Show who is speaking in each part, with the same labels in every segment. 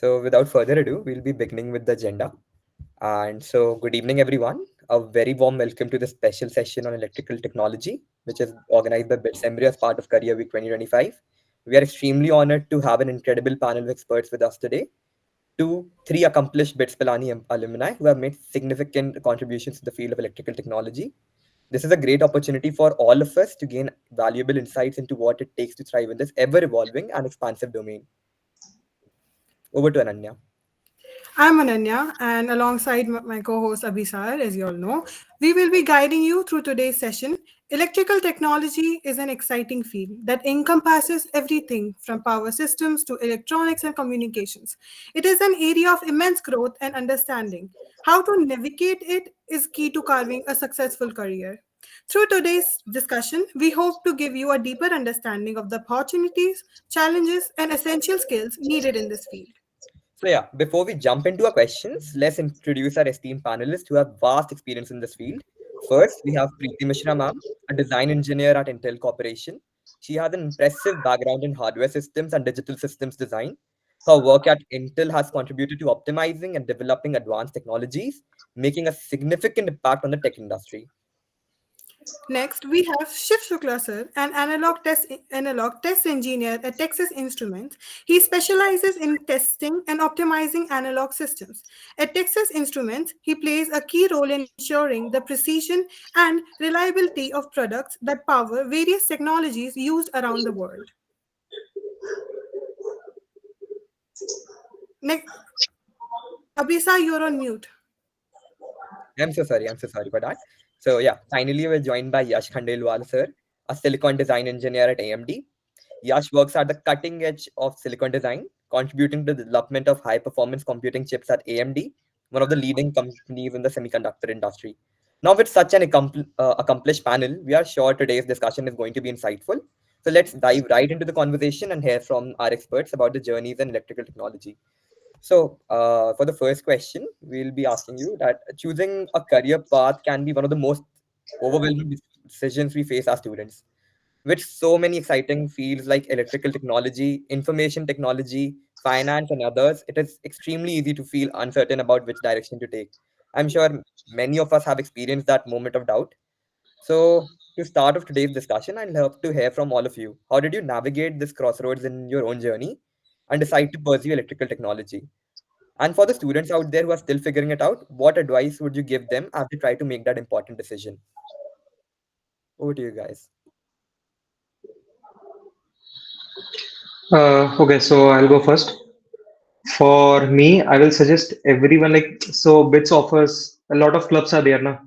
Speaker 1: So, without further ado, we'll be beginning with the agenda. And so, good evening, everyone. A very warm welcome to the special session on electrical technology, which is organized by BITSEMBRI as part of Career Week 2025. We are extremely honored to have an incredible panel of experts with us today. Three accomplished BITS Pilani alumni who have made significant contributions to the field of electrical technology. This is a great opportunity for all of us to gain valuable insights into what it takes to thrive in this ever evolving and expansive domain. Over to Ananya.
Speaker 2: I'm Ananya, and alongside my co host Abhisar, as you all know, we will be guiding you through today's session. Electrical technology is an exciting field that encompasses everything from power systems to electronics and communications. It is an area of immense growth and understanding. How to navigate it is key to carving a successful career. Through today's discussion, we hope to give you a deeper understanding of the opportunities, challenges, and essential skills needed in this field.
Speaker 1: So yeah, before we jump into our questions, let's introduce our esteemed panelists who have vast experience in this field. First, we have Preeti Mishra ma'am, a design engineer at Intel Corporation. She has an impressive background in hardware systems and digital systems design. Her work at Intel has contributed to optimizing and developing advanced technologies, making a significant impact on the tech industry.
Speaker 2: Next, we have Shiv Shukla sir, an analog test engineer at Texas Instruments. He specializes in testing and optimizing analog systems. At Texas Instruments, he plays a key role in ensuring the precision and reliability of products that power various technologies used around the world. Next, Abisa, you're on mute.
Speaker 1: I'm so sorry. I'm so sorry for that. So yeah, finally we're joined by Yash Khandelwal sir, a silicon design engineer at AMD. Yash works at the cutting edge of silicon design, contributing to the development of high performance computing chips at AMD, one of the leading companies in the semiconductor industry. Now, with such an accomplished panel, we are sure today's discussion is going to be insightful. So let's dive right into the conversation and hear from our experts about the journeys in electrical technology. So, for the first question, we'll be asking you that choosing a career path can be one of the most overwhelming decisions we face as students. With so many exciting fields like electrical technology, information technology, finance, and others, it is extremely easy to feel uncertain about which direction to take. I'm sure many of us have experienced that moment of doubt. So, to start off today's discussion, I'd love to hear from all of you. How did you navigate this crossroads in your own journey and decide to pursue electrical technology? And for the students out there who are still figuring it out, what advice would you give them as they try to make that important decision? Over to you guys.
Speaker 3: Okay, so I'll go first. For me, I will suggest everyone BITS offers a lot of clubs are there now.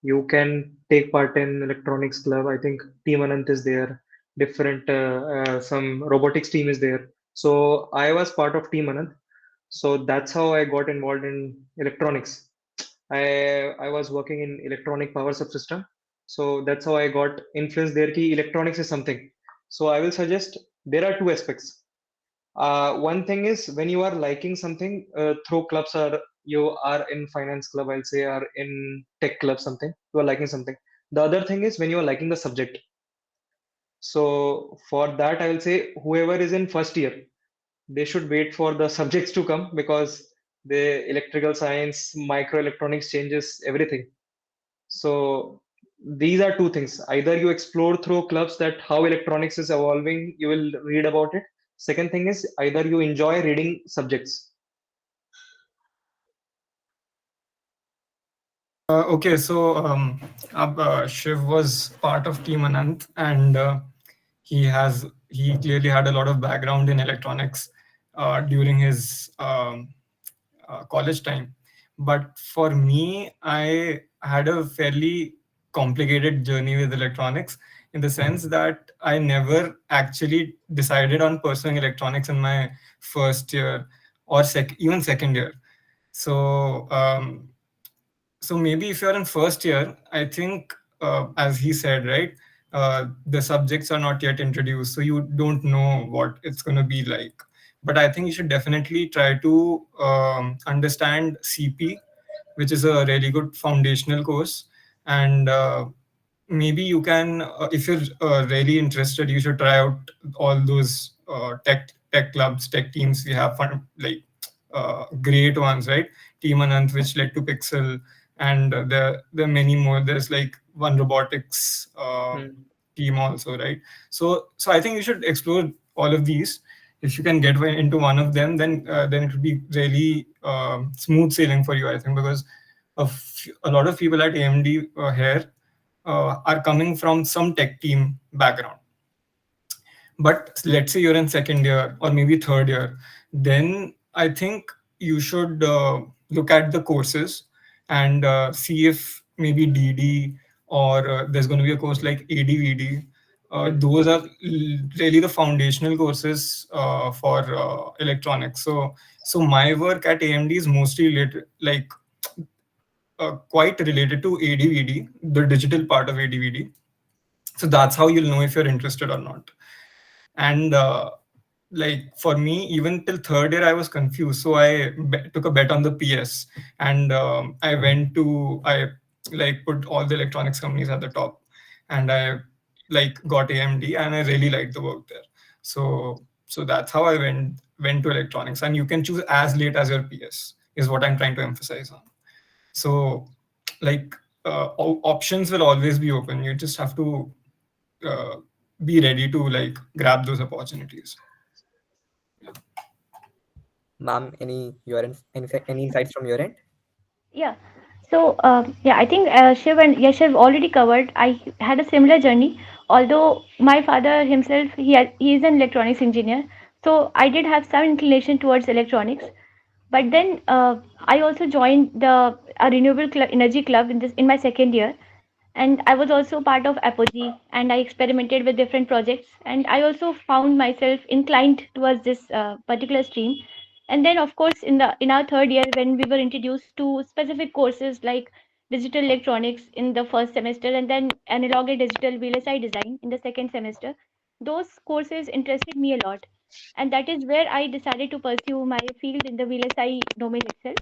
Speaker 3: You can take part in electronics club. I think Team Anant is there. Different some robotics team is there. So I was part of Team Anant. So that's how I got involved in electronics. I was working in electronic power subsystem. So that's how I got influenced there. Ki electronics is something. So I will suggest there are two aspects. One thing is when you are liking something through clubs, or you are in finance club, I'll say, or in tech club, something you are liking something. The other thing is when you are liking the subject. So for that, I will say whoever is in first year, they should wait for the subjects to come, because the electrical science, microelectronics changes everything. So these are two things. Either you explore through clubs that how electronics is evolving, you will read about it. Second thing is either you enjoy reading subjects.
Speaker 4: Shiv was part of Team Anant, and he clearly had a lot of background in electronics during his college time. But for me, I had a fairly complicated journey with electronics, in the sense that I never actually decided on pursuing electronics in my first year or even second year. So maybe if you're in first year, I think, as he said, right, the subjects are not yet introduced, so you don't know what it's going to be like. But I think you should definitely try to understand CP, which is a really good foundational course. And maybe you can, if you're really interested, you should try out all those tech clubs, tech teams. We have fun, like great ones, right? Team Anant, which led to Pixel, and there are many more. There's like One Robotics team also, right? So I think you should explore all of these. If you can get into one of them, then it would be really smooth sailing for you, I think, because a lot of people at AMD here are coming from some tech team background. But let's say you're in second year or maybe third year, then I think you should look at the courses and see if maybe DD or there's going to be a course like ADVD. Those are really the foundational courses for electronics. So my work at AMD is mostly related, like quite related to ADVD, the digital part of ADVD. So that's how you'll know if you're interested or not. And like for me, even till third year I was confused, so I took a bet on the PS, and I like put all the electronics companies at the top, and I like got AMD, and I really liked the work there. So that's how I went to electronics. And you can choose as late as your PS, is what I'm trying to emphasize on. So like options will always be open. You just have to uh, be ready to like grab those opportunities.
Speaker 1: Ma'am, any insights from your end?
Speaker 5: Yeah. So, yeah, I think Shiv and Yashiv already covered. I had a similar journey. Although my father himself, he is an electronics engineer, so I did have some inclination towards electronics. But then I also joined the a renewable energy club in my second year, and I was also part of Apogee, and I experimented with different projects, and I also found myself inclined towards this particular stream. And then of course in our third year, when we were introduced to specific courses like digital electronics in the first semester, and then analog and digital VLSI design in the second semester, those courses interested me a lot, and that is where I decided to pursue my field in the VLSI domain itself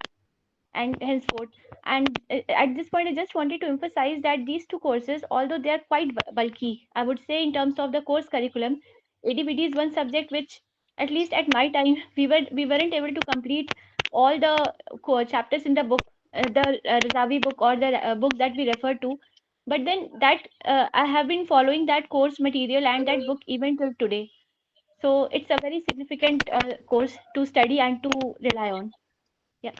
Speaker 5: and henceforth. And at this point, I just wanted to emphasize that these two courses, although they are quite bulky, I would say in terms of the course curriculum, ADVD is one subject which, at least at my time, we weren't able to complete all the chapters in the book, the Razavi book or the book that we refer to. But then that I have been following that course material and that book even till today. So it's a very significant course to study and to rely on. Yeah,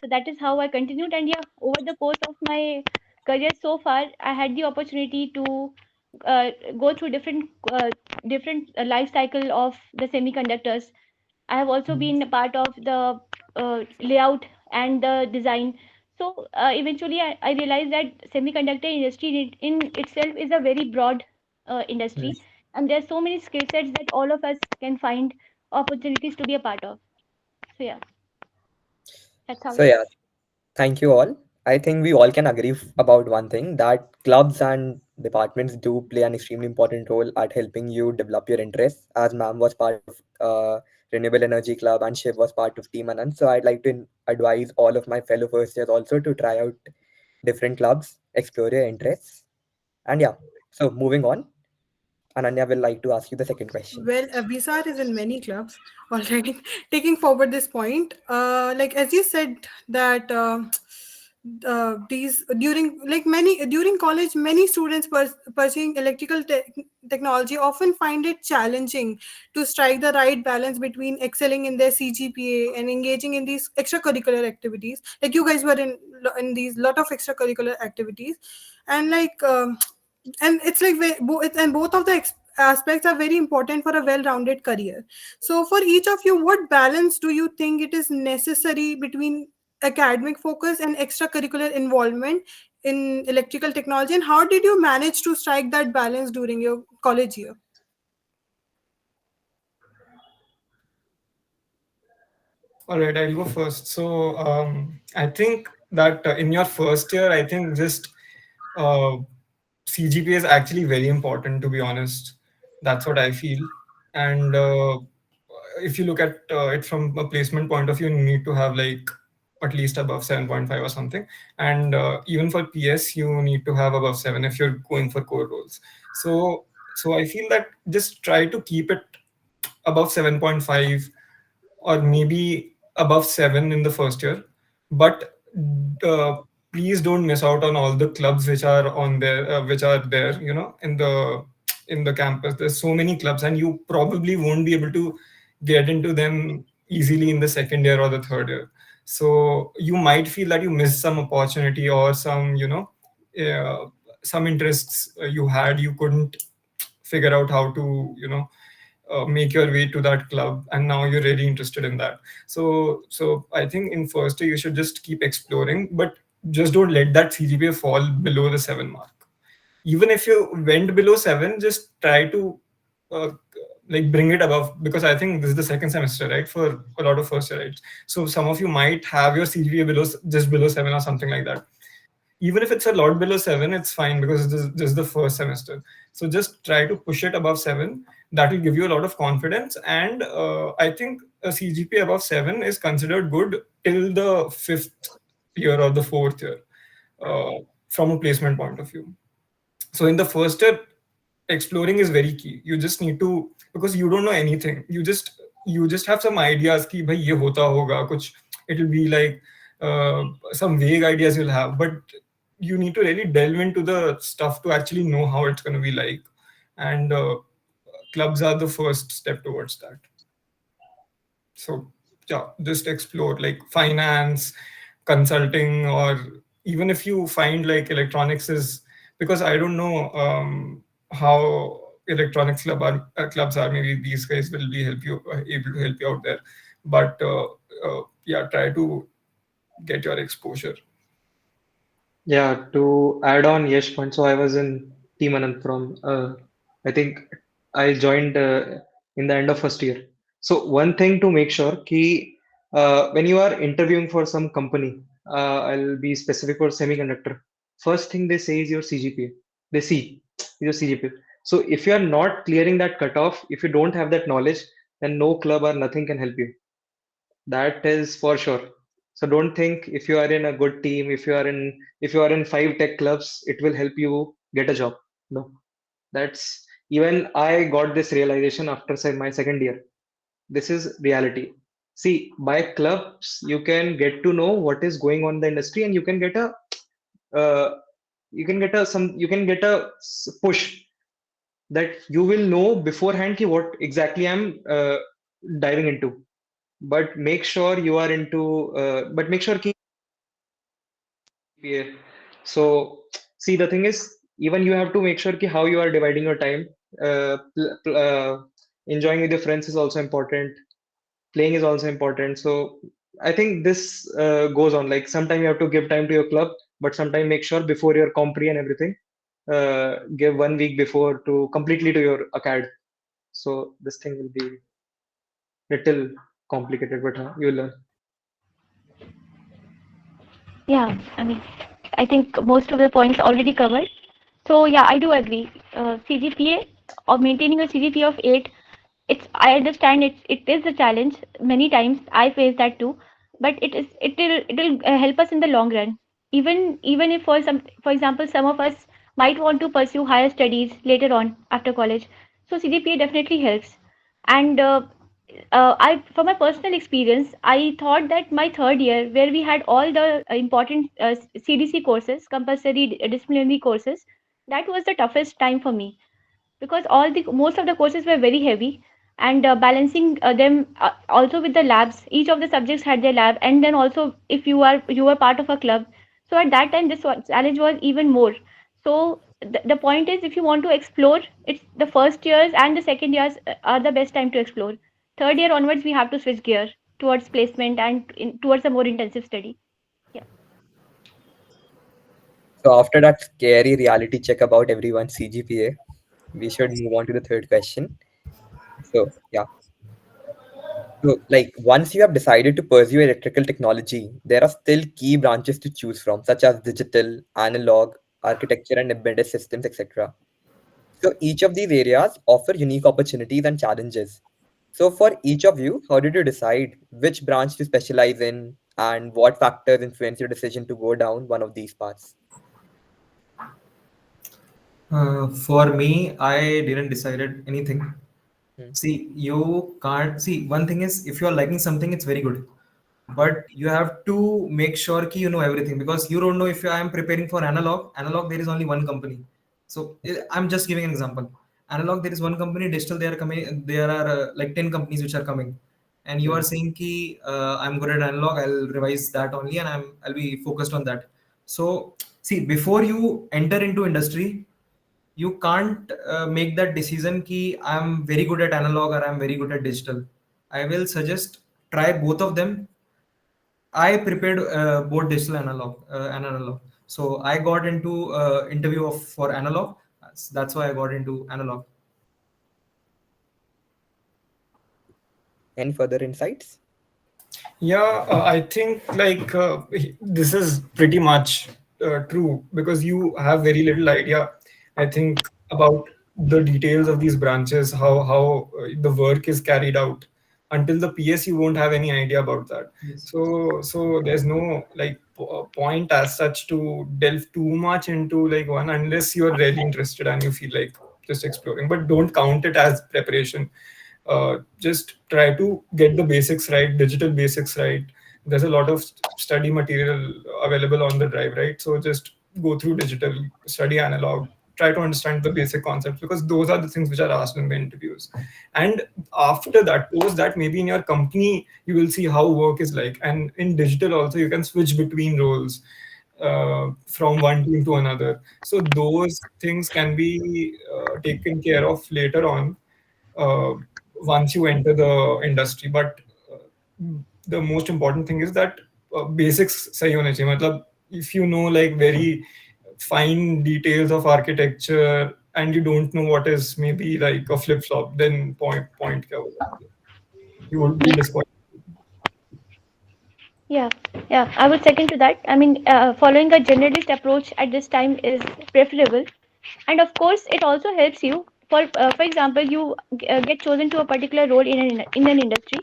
Speaker 5: so that is how I continued. And yeah, over the course of my career so far, I had the opportunity to go through different life cycle of the semiconductors. I have also been a part of the layout and the design. So eventually I realized that semiconductor industry in itself is a very broad industry, and there are so many skill sets that all of us can find opportunities to be a part of. So yeah, that's how
Speaker 1: So
Speaker 5: it
Speaker 1: yeah,
Speaker 5: is.
Speaker 1: thank you all. I think we all can agree about one thing, that clubs and departments do play an extremely important role at helping you develop your interests. As ma'am was part of Renewable Energy Club and Shiv was part of Team Anand. So I'd like to advise all of my fellow first years also to try out different clubs, explore your interests. And yeah, so moving on, Ananya will like to ask you the second question.
Speaker 2: Well, Abhisar is in many clubs already. Taking forward this point, like as you said that these during like many during college, many students pursuing electrical technology often find it challenging to strike the right balance between excelling in their CGPA and engaging in these extracurricular activities. Like you guys were in these lot of extracurricular activities, and like. And it's like and both of the aspects are very important for a well-rounded career. So for each of you, what balance do you think it is necessary between academic focus and extracurricular involvement in electrical technology, and how did you manage to strike that balance during your college year?
Speaker 4: All right, I'll go first. So I think that in your first year, I think just uh, CGPA is actually very important, to be honest. That's what I feel. And if you look at it from a placement point of view, you need to have like at least above 7.5 or something. And even for PS, you need to have above 7 if you're going for core roles. So I feel that just try to keep it above 7.5, or maybe above 7 in the first year, but please don't miss out on all the clubs which are there, in the campus. There's so many clubs, and you probably won't be able to get into them easily in the second year or the third year. So you might feel that you missed some opportunity, or some interests you had, you couldn't figure out how to make your way to that club, and now you're really interested in that. So I think in first year you should just keep exploring, but just don't let that CGPA fall below the 7 mark. Even if you went below 7, just try to bring it above, because I think this is the second semester, right, for a lot of first year, right? So some of you might have your CGPA just below 7 or something like that. Even if it's a lot below 7, it's fine, because this is the first semester. So just try to push it above 7. That will give you a lot of confidence. And I think a CGPA above 7 is considered good till the 5th year or the 4th year, from a placement point of view. So in the first year, exploring is very key. You just need to, because you don't know anything. You just have some ideas ki bhai ye hota hoga kuch. It will be like some vague ideas you'll have, but you need to really delve into the stuff to actually know how it's going to be like. And clubs are the first step towards that. So yeah, just explore like finance, consulting, or even if you find like electronics is, because I don't know how electronics clubs are. Maybe these guys will be able to help you out there. But yeah, try to get your exposure.
Speaker 3: Yeah, to add on Yash point, so I was in Team Anand from, I think I joined in the end of first year. So one thing to make sure ki when you are interviewing for some company, I'll be specific for semiconductor. First thing they say is your CGPA. They see is your CGPA. So if you are not clearing that cutoff, if you don't have that knowledge, then no club or nothing can help you. That is for sure. So don't think if you are in a good team, if you are in 5 tech clubs, it will help you get a job. No, that's, even I got this realization after my second year. This is reality. See, by clubs you can get to know what is going on in the industry, and you can get a push that you will know beforehand ki what exactly I'm diving into. But make sure you are into but make sure ki so see, the thing is, even you have to make sure ki how you are dividing your time. Enjoying with your friends is also important, playing is also important. So I think this goes on, like sometimes you have to give time to your club, but sometimes make sure before your compre and everything, give 1 week before to completely to your acad. So this thing will be little complicated, but you'll learn.
Speaker 5: Yeah, I mean, I think most of the points already covered. So yeah, I do agree. CGPA, or maintaining a CGPA of 8, I understand it is a challenge. Many times I face that too, but it'll help us in the long run. Even if for example, some of us might want to pursue higher studies later on after college, so CGPA definitely helps. And from my personal experience, I thought that my third year, where we had all the important CDC courses, compulsory disciplinary courses, that was the toughest time for me, because most of the courses were very heavy, and balancing them also with the labs. Each of the subjects had their lab, and then also if you were part of a club, so at that time challenge was even more. So the point is, if you want to explore, it's the first years and the second years are the best time to explore. Third year onwards, we have to switch gear towards placement and towards a more intensive study. Yeah.
Speaker 1: So after that scary reality check about everyone's CGPA, we should move on to the third question. So yeah. So like once you have decided to pursue electrical technology, there are still key branches to choose from, such as digital, analog, architecture, and embedded systems, etc. So each of these areas offer unique opportunities and challenges. So for each of you, how did you decide which branch to specialize in, and what factors influence your decision to go down one of these paths?
Speaker 6: For me, I didn't decided anything.
Speaker 1: Hmm.
Speaker 6: See, you can't see. One thing is, if you are liking something, it's very good. but you have to make sure ki you know everything, because you don't know if I am preparing for analog there is only one company. So I'm just giving an example. Analog there is one company, digital there are coming, there are like 10 companies which are coming, and you are saying ki I'm good at analog, I'll revise that only, and I'll be focused on that. So see, before you enter into industry, you can't make that decision ki I'm very good at analog or I'm very good at digital. I will suggest try both of them. I prepared both digital and analog. So I got into interview for analog. That's why I got into analog.
Speaker 1: Any further insights?
Speaker 4: Yeah, I think like this is pretty much true, because you have very little idea, I think, about the details of these branches, how the work is carried out. Until the PS, you won't have any idea about that.
Speaker 6: Yes.
Speaker 4: So there's no like point as such to delve too much into like one, unless you're really interested and you feel like just exploring. But don't count it as preparation. Just try to get the basics right, digital basics right. There's a lot of study material available on the drive, right? So just go through digital, study analog, try to understand the basic concepts, because those are the things which are asked in the interviews. And after that, post that, maybe in your company you will see how work is like. And in digital also, you can switch between roles from one team to another. So those things can be taken care of later on, uh, once you enter the industry. But the most important thing is that basics सही होने चाहिए. मतलब if you know like very fine details of architecture and you don't know what is maybe like a flip flop, then point क्या होगा? You would be disqualified.
Speaker 5: Yeah, I would second to that. I mean, following a generalist approach at this time is preferable, and of course, it also helps you. For example, you get chosen to a particular role in an industry,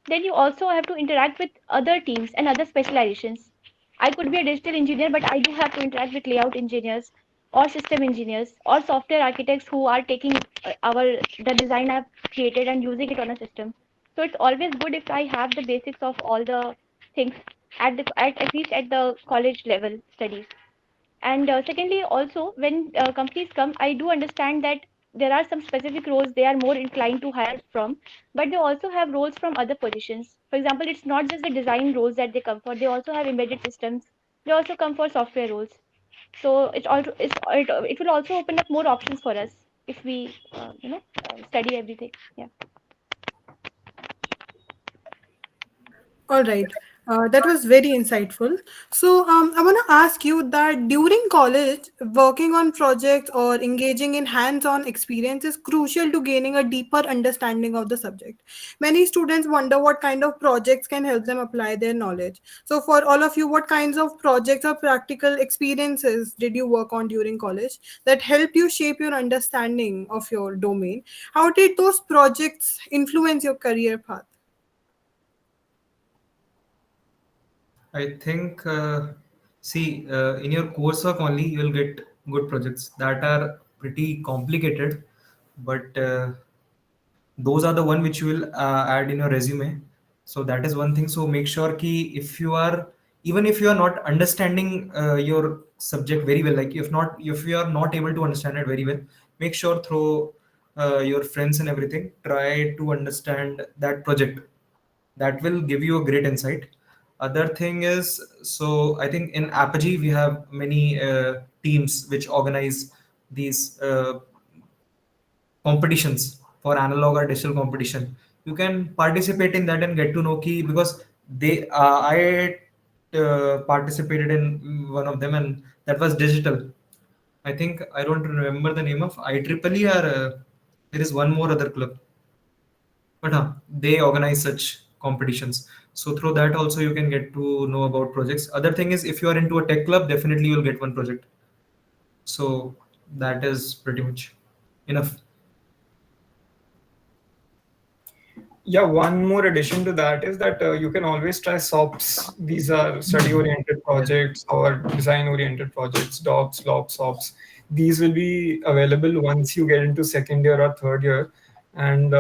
Speaker 5: then you also have to interact with other teams and other specializations. I could be a digital engineer, but I do have to interact with layout engineers or system engineers or software architects who are taking the design I've created and using it on a system. So it's always good if I have the basics of all the things at least at the college level studies. And secondly, also when companies come, I do understand that there are some specific roles they are more inclined to hire from, but they also have roles from other positions. For example, it's not just the design roles that they come for; they also have embedded systems. They also come for software roles. So it will also open up more options for us if we study everything. Yeah.
Speaker 2: All right. That was very insightful. So, I want to ask you that during college, working on projects or engaging in hands on experience is crucial to gaining a deeper understanding of the subject. Many students wonder what kind of projects can help them apply their knowledge. So, for all of you, what kinds of projects or practical experiences did you work on during college that helped you shape your understanding of your domain? How did those projects influence your career path?
Speaker 6: I think, in your coursework only, you'll get good projects that are pretty complicated, but those are the one which you will add in your resume. So that is one thing. So make sure ki if you are, even if you are not understanding your subject very well, like if you are not able to understand it very well, make sure through your friends and everything, try to understand that project. That will give you a great insight. Other thing is, so I think in Apogee we have many teams which organize these competitions for analog or digital competition. You can participate in that and get to know key, because they I participated in one of them, and that was digital. I think I don't remember the name of IEEE, or there is one more other club, but they organize such competitions. So through that also you can get to know about projects. Other thing is, if you are into a tech club, definitely you'll get one project. So that is pretty much enough.
Speaker 4: Yeah, one more addition to that is that you can always try SOPs. These are study-oriented projects or design-oriented projects, DOPS, LOPS, SOPs. These will be available once you get into second year or third year. And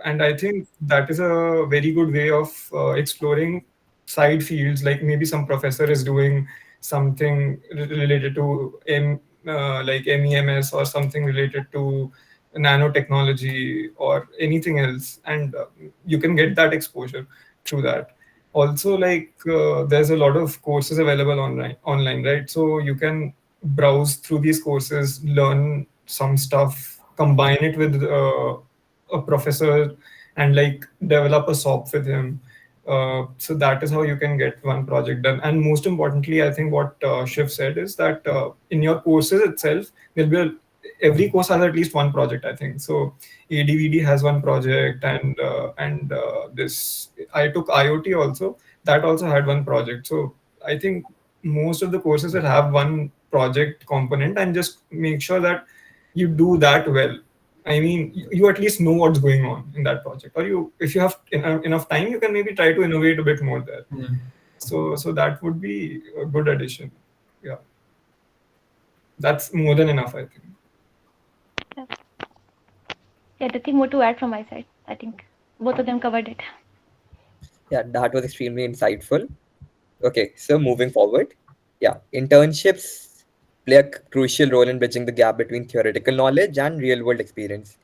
Speaker 4: and I think that is a very good way of exploring side fields. Like maybe some professor is doing something related to like MEMS or something related to nanotechnology or anything else, and you can get that exposure through that. Also, like there's a lot of courses available online, right? So you can browse through these courses, learn some stuff, combine it with a professor, and like develop a SOP with him. So that is how you can get one project done. And most importantly, I think what Shiv said is that in your courses itself, there'll be every course has at least one project, I think. So ADVD has one project, and this I took IoT also. That also had one project. So I think most of the courses will have one project component, and just make sure that you do that well. I mean, you at least know what's going on in that project, or if you have enough time, you can maybe try to innovate a bit more there. So that would be a good addition. Yeah, that's more than enough, I think.
Speaker 5: Yeah, nothing more to add from my side. I think both of them covered it.
Speaker 1: Yeah, that was extremely insightful. Okay, so moving forward, yeah, internships play a crucial role in bridging the gap between theoretical knowledge and real world experience.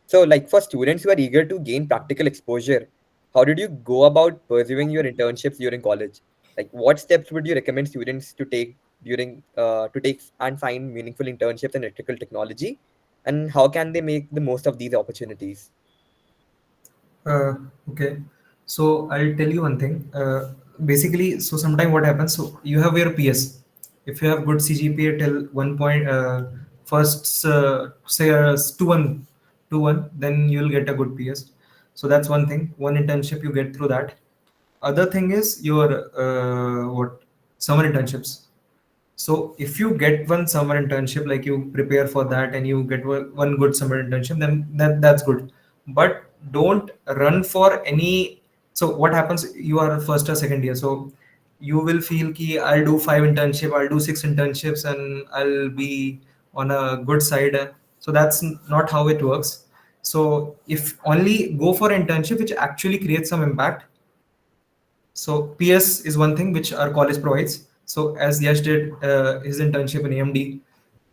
Speaker 1: So, like for students who are eager to gain practical exposure, how did you go about pursuing your internships during college? Like, what steps would you recommend students to take to take and find meaningful internships in electrical technology, and how can they make the most of these opportunities?
Speaker 6: Okay, so I'll tell you one thing. Basically, so sometime what happens? So you have your PS. If you have good CGPA till 1 point, first say 2-1, then you'll get a good PS. So that's one thing. One internship you get through that. Other thing is your what summer internships. So if you get one summer internship, like you prepare for that and you get one good summer internship, then that's good. But don't run for any. So what happens? You are first or second year, so you will feel ki I'll do 5 internship, I'll do 6 internships, and I'll be on a good side. So that's not how it works. So if only go for internship which actually creates some impact. So PS is one thing which our college provides. So as Yash did his internship in AMD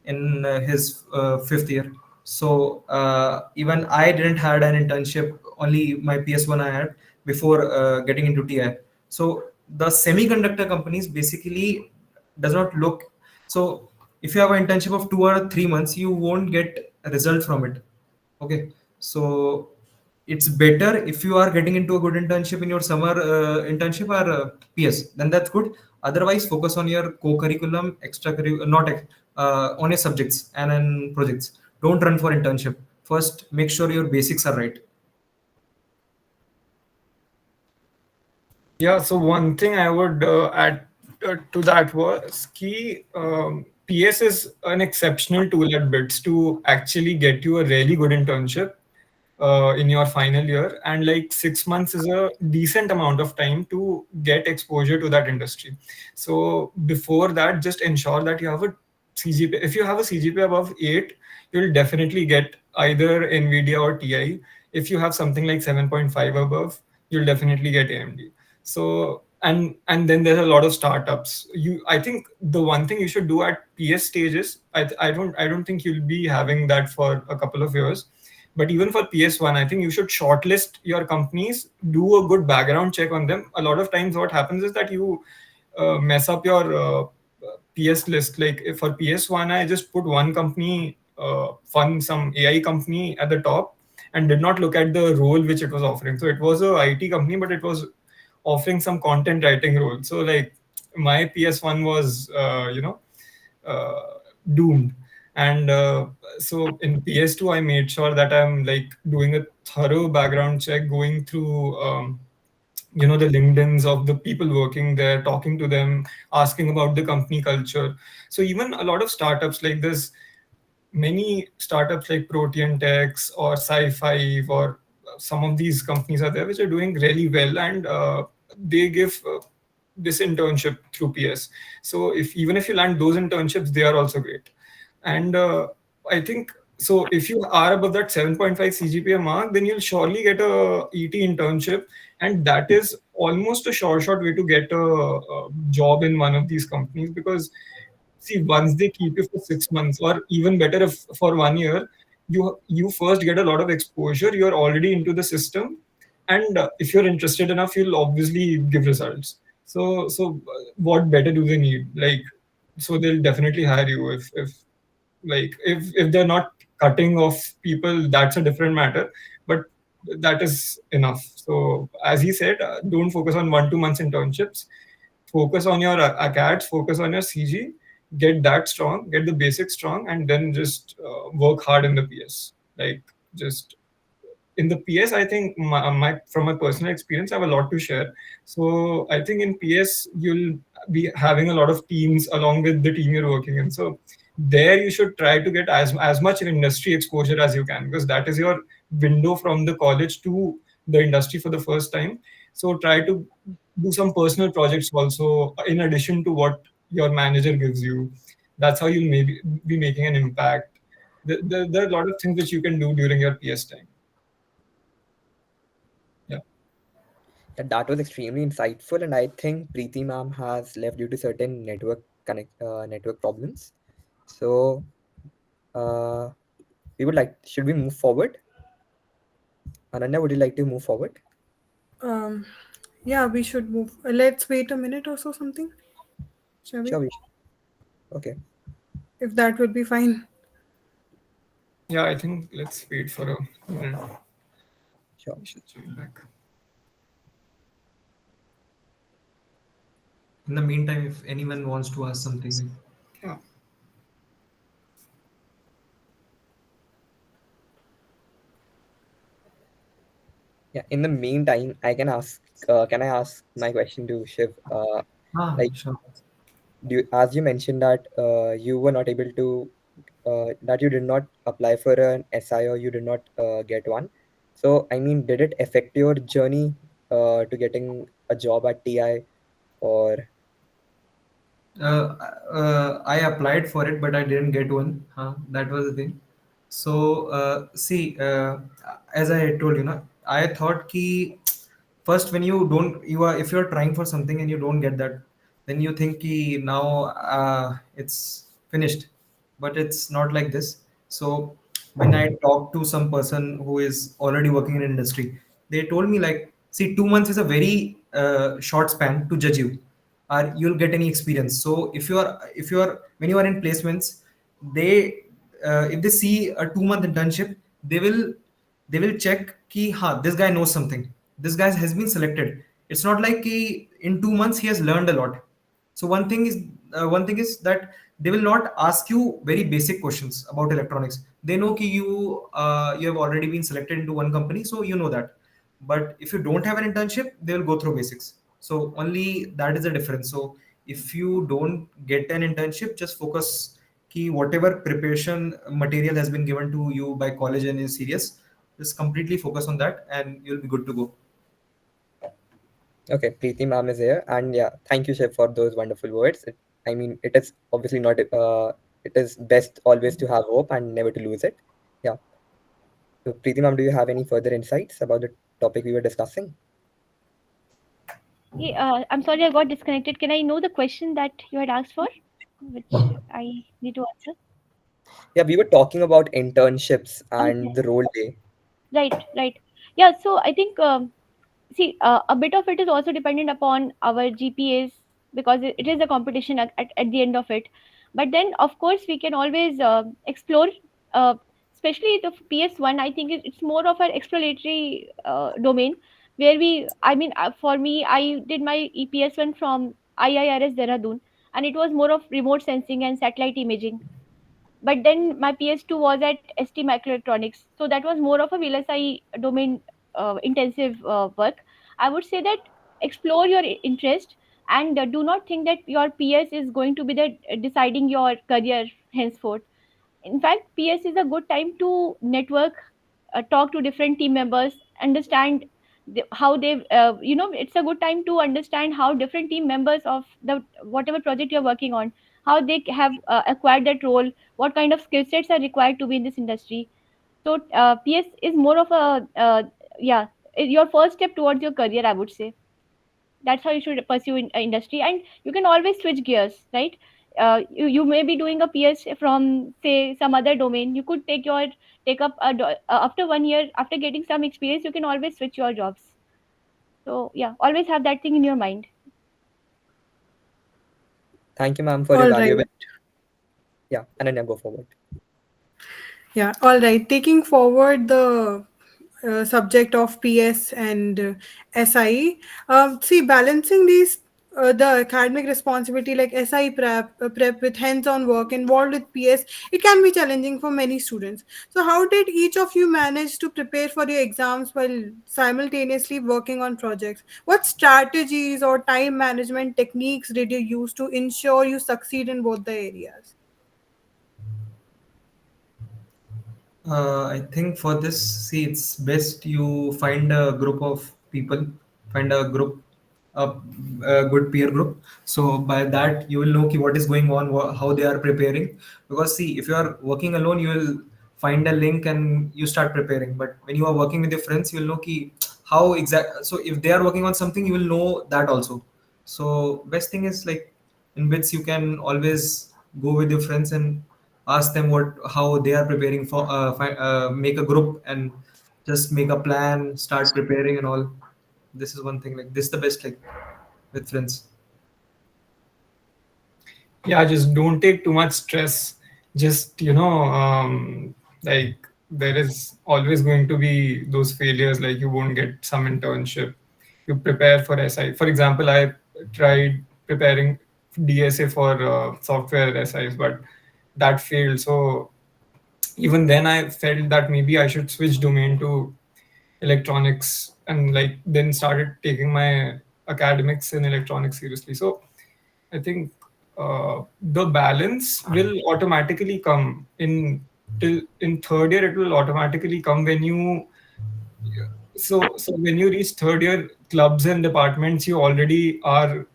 Speaker 6: in his 5th year. So even I didn't had an internship. Only my PS1 I had before getting into TI. So the semiconductor companies basically does not look. So if you have an internship of 2 or 3 months, you won't get a result from it. Okay. So it's better if you are getting into a good internship in your summer internship or PS, then that's good. Otherwise, focus on your co-curriculum, extracurricular, not on your subjects and on projects. Don't run for internship. First, make sure your basics are right.
Speaker 4: Yeah, so one thing I would add to that was key. PS is an exceptional tool at BITS to actually get you a really good internship in your final year, and like 6 months is a decent amount of time to get exposure to that industry. So before that, just ensure that you have a CGPA. If you have a CGPA above 8, you'll definitely get either NVIDIA or TI. If you have something like 7.5 above, you'll definitely get AMD. So and then there's a lot of startups. I think the one thing you should do at PS stages, I don't think you'll be having that for a couple of years. But even for PS1, I think you should shortlist your companies, do a good background check on them. A lot of times what happens is that you mess up your PS list. Like if for PS1, I just put one company, some AI company at the top, and did not look at the role which it was offering. So it was a IT company, but it was offering some content writing role. So like my PS1 was, doomed. And so in PS2, I made sure that I'm like doing a thorough background check, going through, the LinkedIns of the people working there, talking to them, asking about the company culture. So even a lot of startups, like this, many startups like Protean Techs or Sci5 or some of these companies are there which are doing really well, and they give this internship through PS. So even if you land those internships, they are also great. And I think So if you are above that 7.5 CGPA mark, then you'll surely get a ET internship, and that is almost a short way to get a job in one of these companies. Because see, once they keep you for 6 months, or even better, if for 1 year, you first get a lot of exposure. You're already into the system, and if you're interested enough, you'll obviously give results. So what better do they need? Like, so they'll definitely hire you if they're not cutting off people, that's a different matter, but that is enough. So as he said, don't focus on 1 2 months internships, focus on your acads, focus on your CG, get that strong, get the basics strong, and then just work hard in the PS. Like, just in the PS, I think my from my personal experience, I have a lot to share. So I think in PS, you'll be having a lot of teams along with the team you're working in. So there you should try to get as much industry exposure as you can, because that is your window from the college to the industry for the first time. So try to do some personal projects also in addition to what your manager gives you. That's how you'll maybe be making an impact. There are a lot of things which you can do during your PS time. Yeah.
Speaker 1: Yeah, that was extremely insightful, and I think Preeti ma'am has left due to certain network problems. So, should we move forward? Ananya, would you like to move forward?
Speaker 2: Um, yeah, we should move. Let's wait a minute or so, something. Shall we?
Speaker 1: Sure, okay.
Speaker 2: If that would be fine.
Speaker 4: Yeah, I think let's wait for a minute.
Speaker 1: Sure.
Speaker 4: I should join back.
Speaker 6: In the meantime, if anyone wants to ask something.
Speaker 4: Yeah.
Speaker 1: Yeah. In the meantime, can I ask my question to Shiv?
Speaker 6: Sure.
Speaker 1: As you mentioned that you were not able to, that you did not apply for an SI, or you did not get one. So, I mean, did it affect your journey to getting a job at TI, or?
Speaker 6: I applied for it, but I didn't get one. That was the thing. So see, as I told you, I thought ki first when if you're trying for something and you don't get that, then you think ki now it's finished, but it's not like this. So when I talked to some person who is already working in industry, they told me like, see, 2 months is a very short span to judge you, or you'll get any experience. So if you are when you are in placements, they if they see a 2 month internship, they will check ki this guy knows something, this guy has been selected. It's not like ki in 2 months he has learned a lot. So one thing is that they will not ask you very basic questions about electronics. They know ki you have already been selected into one company, so you know that. But if you don't have an internship, they will go through basics. So only that is the difference. So if you don't get an internship, just focus ki whatever preparation material has been given to you by college and is serious, just completely focus on that and you'll be good to go.
Speaker 1: Okay, Preeti ma'am is here, and yeah, thank you, Shiv, for those wonderful words. I mean, it is obviously not. It is best always to have hope and never to lose it. Yeah. So, Preeti ma'am, do you have any further insights about the topic we were discussing?
Speaker 5: I'm sorry, I got disconnected. Can I know the question that you had asked for, which I need to answer?
Speaker 1: Yeah, we were talking about internships and
Speaker 5: Okay.
Speaker 1: the role play.
Speaker 5: Right. Yeah, so I think, see, a bit of it is also dependent upon our GPAs, because it is a competition at the end of it. But then, of course, we can always explore, uh, especially the PS1. I think it's more of an exploratory domain where I mean, for me, I did my EPS1 from IIRS Dehradun, and it was more of remote sensing and satellite imaging. But then my PS2 was at ST Microelectronics, so that was more of a VLSI domain intensive work. I would say that explore your interest, and do not think that your PS is going to be the deciding your career henceforth. In fact, PS is a good time to network, talk to different team members, understand how they, it's a good time to understand how different team members of the whatever project you're working on, how they have acquired that role, what kind of skill sets are required to be in this industry. So PS is more of a yeah, your first step towards your career, I would say. That's how you should pursue in industry, and you can always switch gears, right? You may be doing a PS from say some other domain. You could take up after 1 year, after getting some experience, you can always switch your jobs. So yeah, always have that thing in your mind.
Speaker 1: Thank you, ma'am, for your
Speaker 2: All right.
Speaker 1: valuable. Yeah, Ananya, go forward.
Speaker 2: Yeah, all right. Taking forward the subject of PS and SIE, see, balancing these the academic responsibility like SIE prep with hands-on work involved with PS, it can be challenging for many students. So, how did each of you manage to prepare for your exams while simultaneously working on projects? What strategies or time management techniques did you use to ensure you succeed in both the areas?
Speaker 6: I think for this, see, it's best you find a group of people, find a group, a, a good peer group. So by that, you will know ki what is going on, how they are preparing. Because see, if you are working alone, you will find a link and you start preparing. But when you are working with your friends, you will know ki how exact. So if they are working on something, you will know that also. So best thing is like in bits, you can always go with your friends and ask them how they are preparing for make a group and just make a plan, start preparing and all. This is one thing, like this is the best, like with friends.
Speaker 4: Yeah, just don't take too much stress. Just like there is always going to be those failures, like you won't get some internship. You prepare for SI. For example, I tried preparing DSA for software SIs, but that failed. So even then I felt that maybe I should switch domain to electronics, and like then started taking my academics in electronics seriously. So I think the balance will automatically come in third year. It will automatically come when you so when you reach third year, clubs and departments, you already are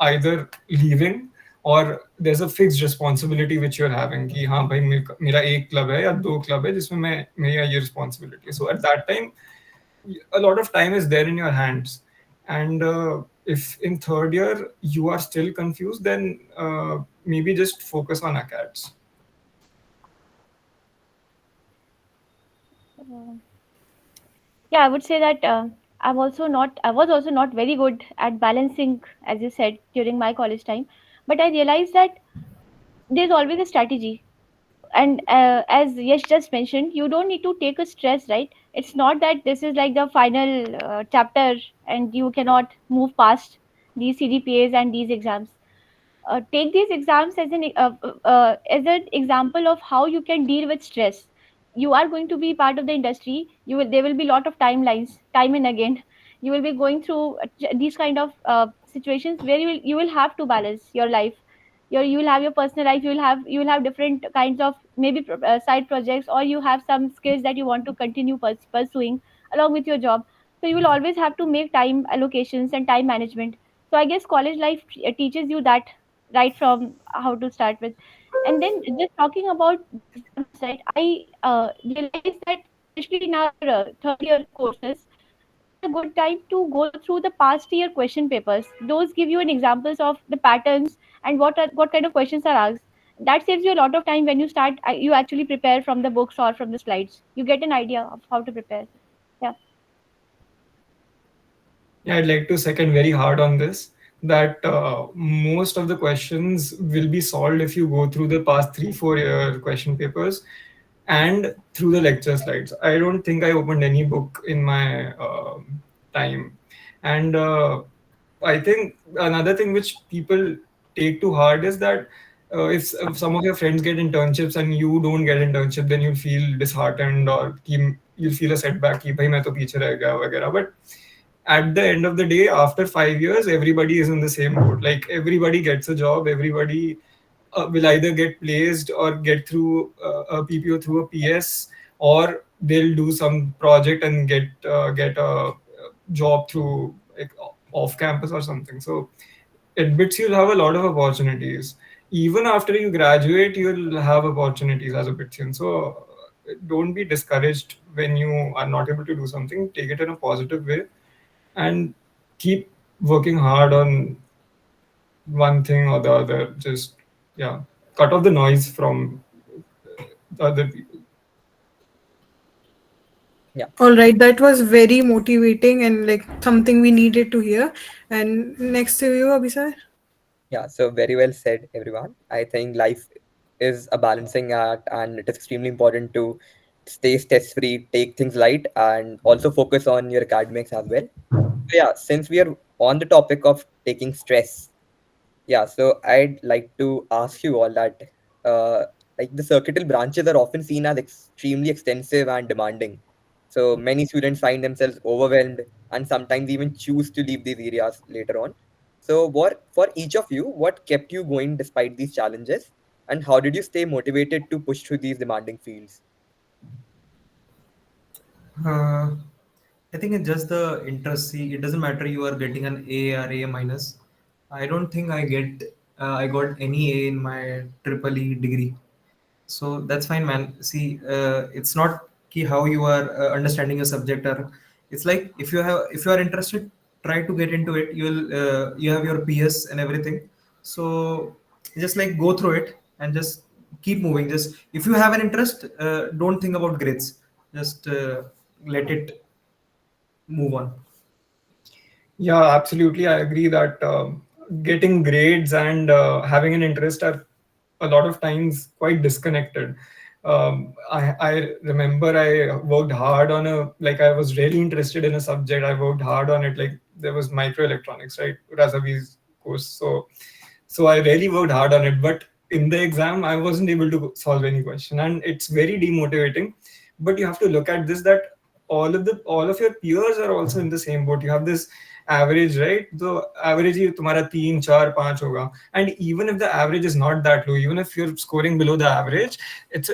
Speaker 4: either leaving or there's a fixed responsibility which you're having कि हाँ भाई मेरा एक club है या दो club है जिसमें मैं मेरी ये responsibility. So at that time, a lot of time is there in your hands, and if in third year you are still confused, then maybe just focus on acads.
Speaker 5: Yeah, I would say that I was also not very good at balancing, as you said, during my college time. But I realized that there's always a strategy. And as Yash just mentioned, you don't need to take a stress, right? It's not that this is like the final chapter and you cannot move past these CDPAs and these exams. Take these exams as an example of how you can deal with stress. You are going to be part of the industry. There will be a lot of timelines, time and again. You will be going through these kind of situations where you will have to balance your life. You will have your personal life. You will have different kinds of maybe side projects, or you have some skills that you want to continue pursuing along with your job. So you will always have to make time allocations and time management. So I guess college life teaches you that right from how to start with. And then just talking about exams, right? I realized that especially in our third year courses, it's a good time to go through the past year question papers. Those give you an examples of the patterns and what kind of questions are asked. That saves you a lot of time when you start. You actually prepare from the books or from the slides. You get an idea of how to prepare. Yeah.
Speaker 4: Yeah, I'd like to second very hard on this, that most of the questions will be solved if you go through the past 3-4 year question papers and through the lecture slides. I don't think I opened any book in my time. And I think another thing which people take too hard is that if some of your friends get internships and you don't get internship, then you feel disheartened, or you'll feel a setback कि भाई मैं तो पीछे रह गया वगैरह. But at the end of the day, after 5 years, everybody is in the same boat. Like everybody gets a job, everybody will either get placed or get through a PPO through a PS, or they'll do some project and get a job through like off campus or something. So at BITS you'll have a lot of opportunities. Even after you graduate, you'll have opportunities as a BITSian. So don't be discouraged when you are not able to do something. Take it in a positive way and keep working hard on one thing or the other. Just cut off the noise from other people.
Speaker 2: All right, that was very motivating and like something we needed to hear. And next to you, Abhisar.
Speaker 1: Yeah, so very well said, everyone. I think life is a balancing act, and it is extremely important to stay stress free, take things light, and also focus on your academics as well. So yeah, since we are on the topic of taking stress, yeah, so I'd like to ask you all that, uh, like the circuital branches are often seen as extremely extensive and demanding. So many students find themselves overwhelmed and sometimes even choose to leave these areas later on. So, what for each of you, what kept you going despite these challenges, and how did you stay motivated to push through these demanding fields?
Speaker 6: Uh, I think it's just the interest. See, it doesn't matter you are getting an A or A minus. I don't think I got any A in my triple E degree. So that's fine, man. See, it's not key how you are understanding your subject, or it's like if you are interested, try to get into it. You have your PS and everything. So just like go through it and just keep moving. Just if you have an interest, don't think about grades. Just let it move on.
Speaker 4: Yeah, absolutely. I agree that getting grades and having an interest are a lot of times quite disconnected. I remember I worked hard on like I was really interested in a subject. I worked hard on it. Like there was microelectronics, right? Razavi's course. So I really worked hard on it. But in the exam, I wasn't able to solve any question. And it's very demotivating. But you have to look at this that all of your peers are also in the same boat. You have this average, right? The average ही तुम्हारा 3 4 5 होगा. And even if the average is not that low, even if you're scoring below the average,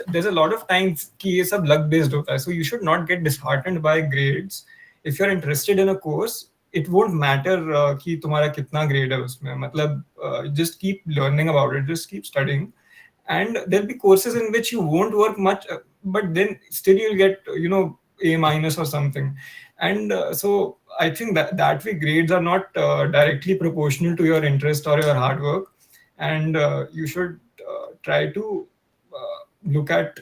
Speaker 4: there's a lot of times कि ये सब luck based होता है. So you should not get disheartened by grades. If you're interested in a course, it won't matter कि तुम्हारा कितना grade है उसमें. मतलब just keep learning about it, just keep studying. And there'll be courses in which you won't work much, but then still you'll get A minus or something. And so I think that way grades are not directly proportional to your interest or your hard work. And you should try to look at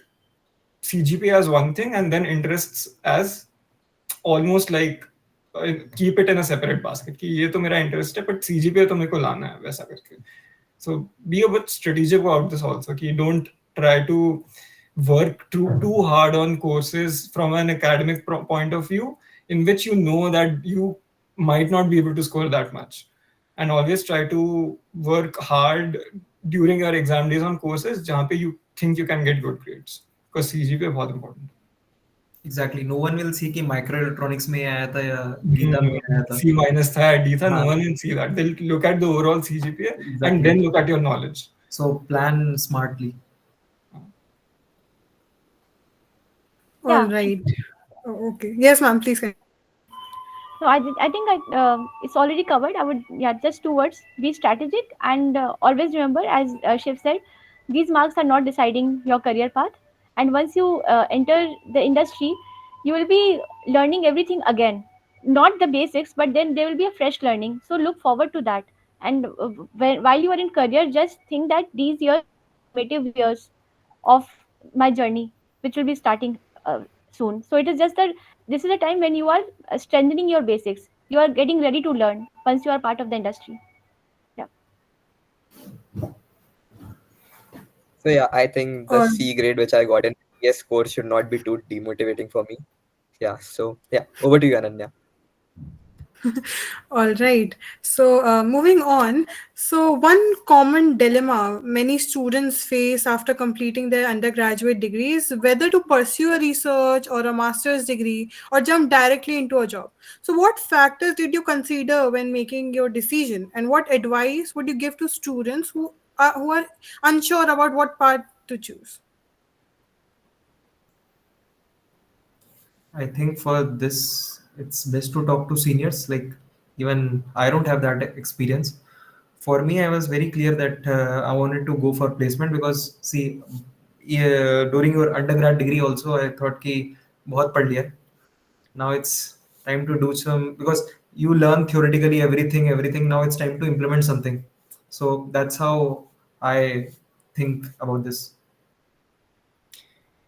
Speaker 4: CGPA as one thing and then interests as almost like keep it in a separate basket कि ये तो मेरा interest है but CGPA तो मेरे को लाना है वैसा करके. So be a bit strategic about this also. Ki don't try to work too hard on courses from an academic point of view in which you know that you might not be able to score that much. And always try to work hard during your exam days on courses जहाँ पे you think you can get good grades. Because CGPA बहुत important.
Speaker 6: Exactly. No one will see कि microelectronics में आया था या गीता में आया था.
Speaker 4: C minus था, D था. No one will see that. They'll look at the overall CGPA and then look at your knowledge.
Speaker 6: So plan smartly.
Speaker 2: All right. Oh, okay. Yes, ma'am. Please.
Speaker 5: So I think it's already covered. I would just 2 words: be strategic and always remember, as Shiv said, these marks are not deciding your career path. And once you enter the industry, you will be learning everything again, not the basics, but then there will be a fresh learning. So look forward to that. And while you are in career, just think that these years are formative years of my journey, which will be starting soon. So it is just that this is a time when you are strengthening your basics. You are getting ready to learn once you are part of the industry. Yeah.
Speaker 1: So yeah, I think the C grade which I got in PS course should not be too demotivating for me. Yeah. So yeah, over to you, Ananya.
Speaker 2: All right. So moving on. So one common dilemma many students face after completing their undergraduate degrees, whether to pursue a research or a master's degree or jump directly into a job. So what factors did you consider when making your decision, and what advice would you give to students who are unsure about what path to choose?
Speaker 6: I think for this, it's best to talk to seniors. Like even I don't have that experience. For me, I was very clear that I wanted to go for placement because see, during your undergrad degree also, I thought कि बहुत पढ़ लिया. Now it's time to do some, because you learn theoretically everything. Now it's time to implement something. So that's how I think about this.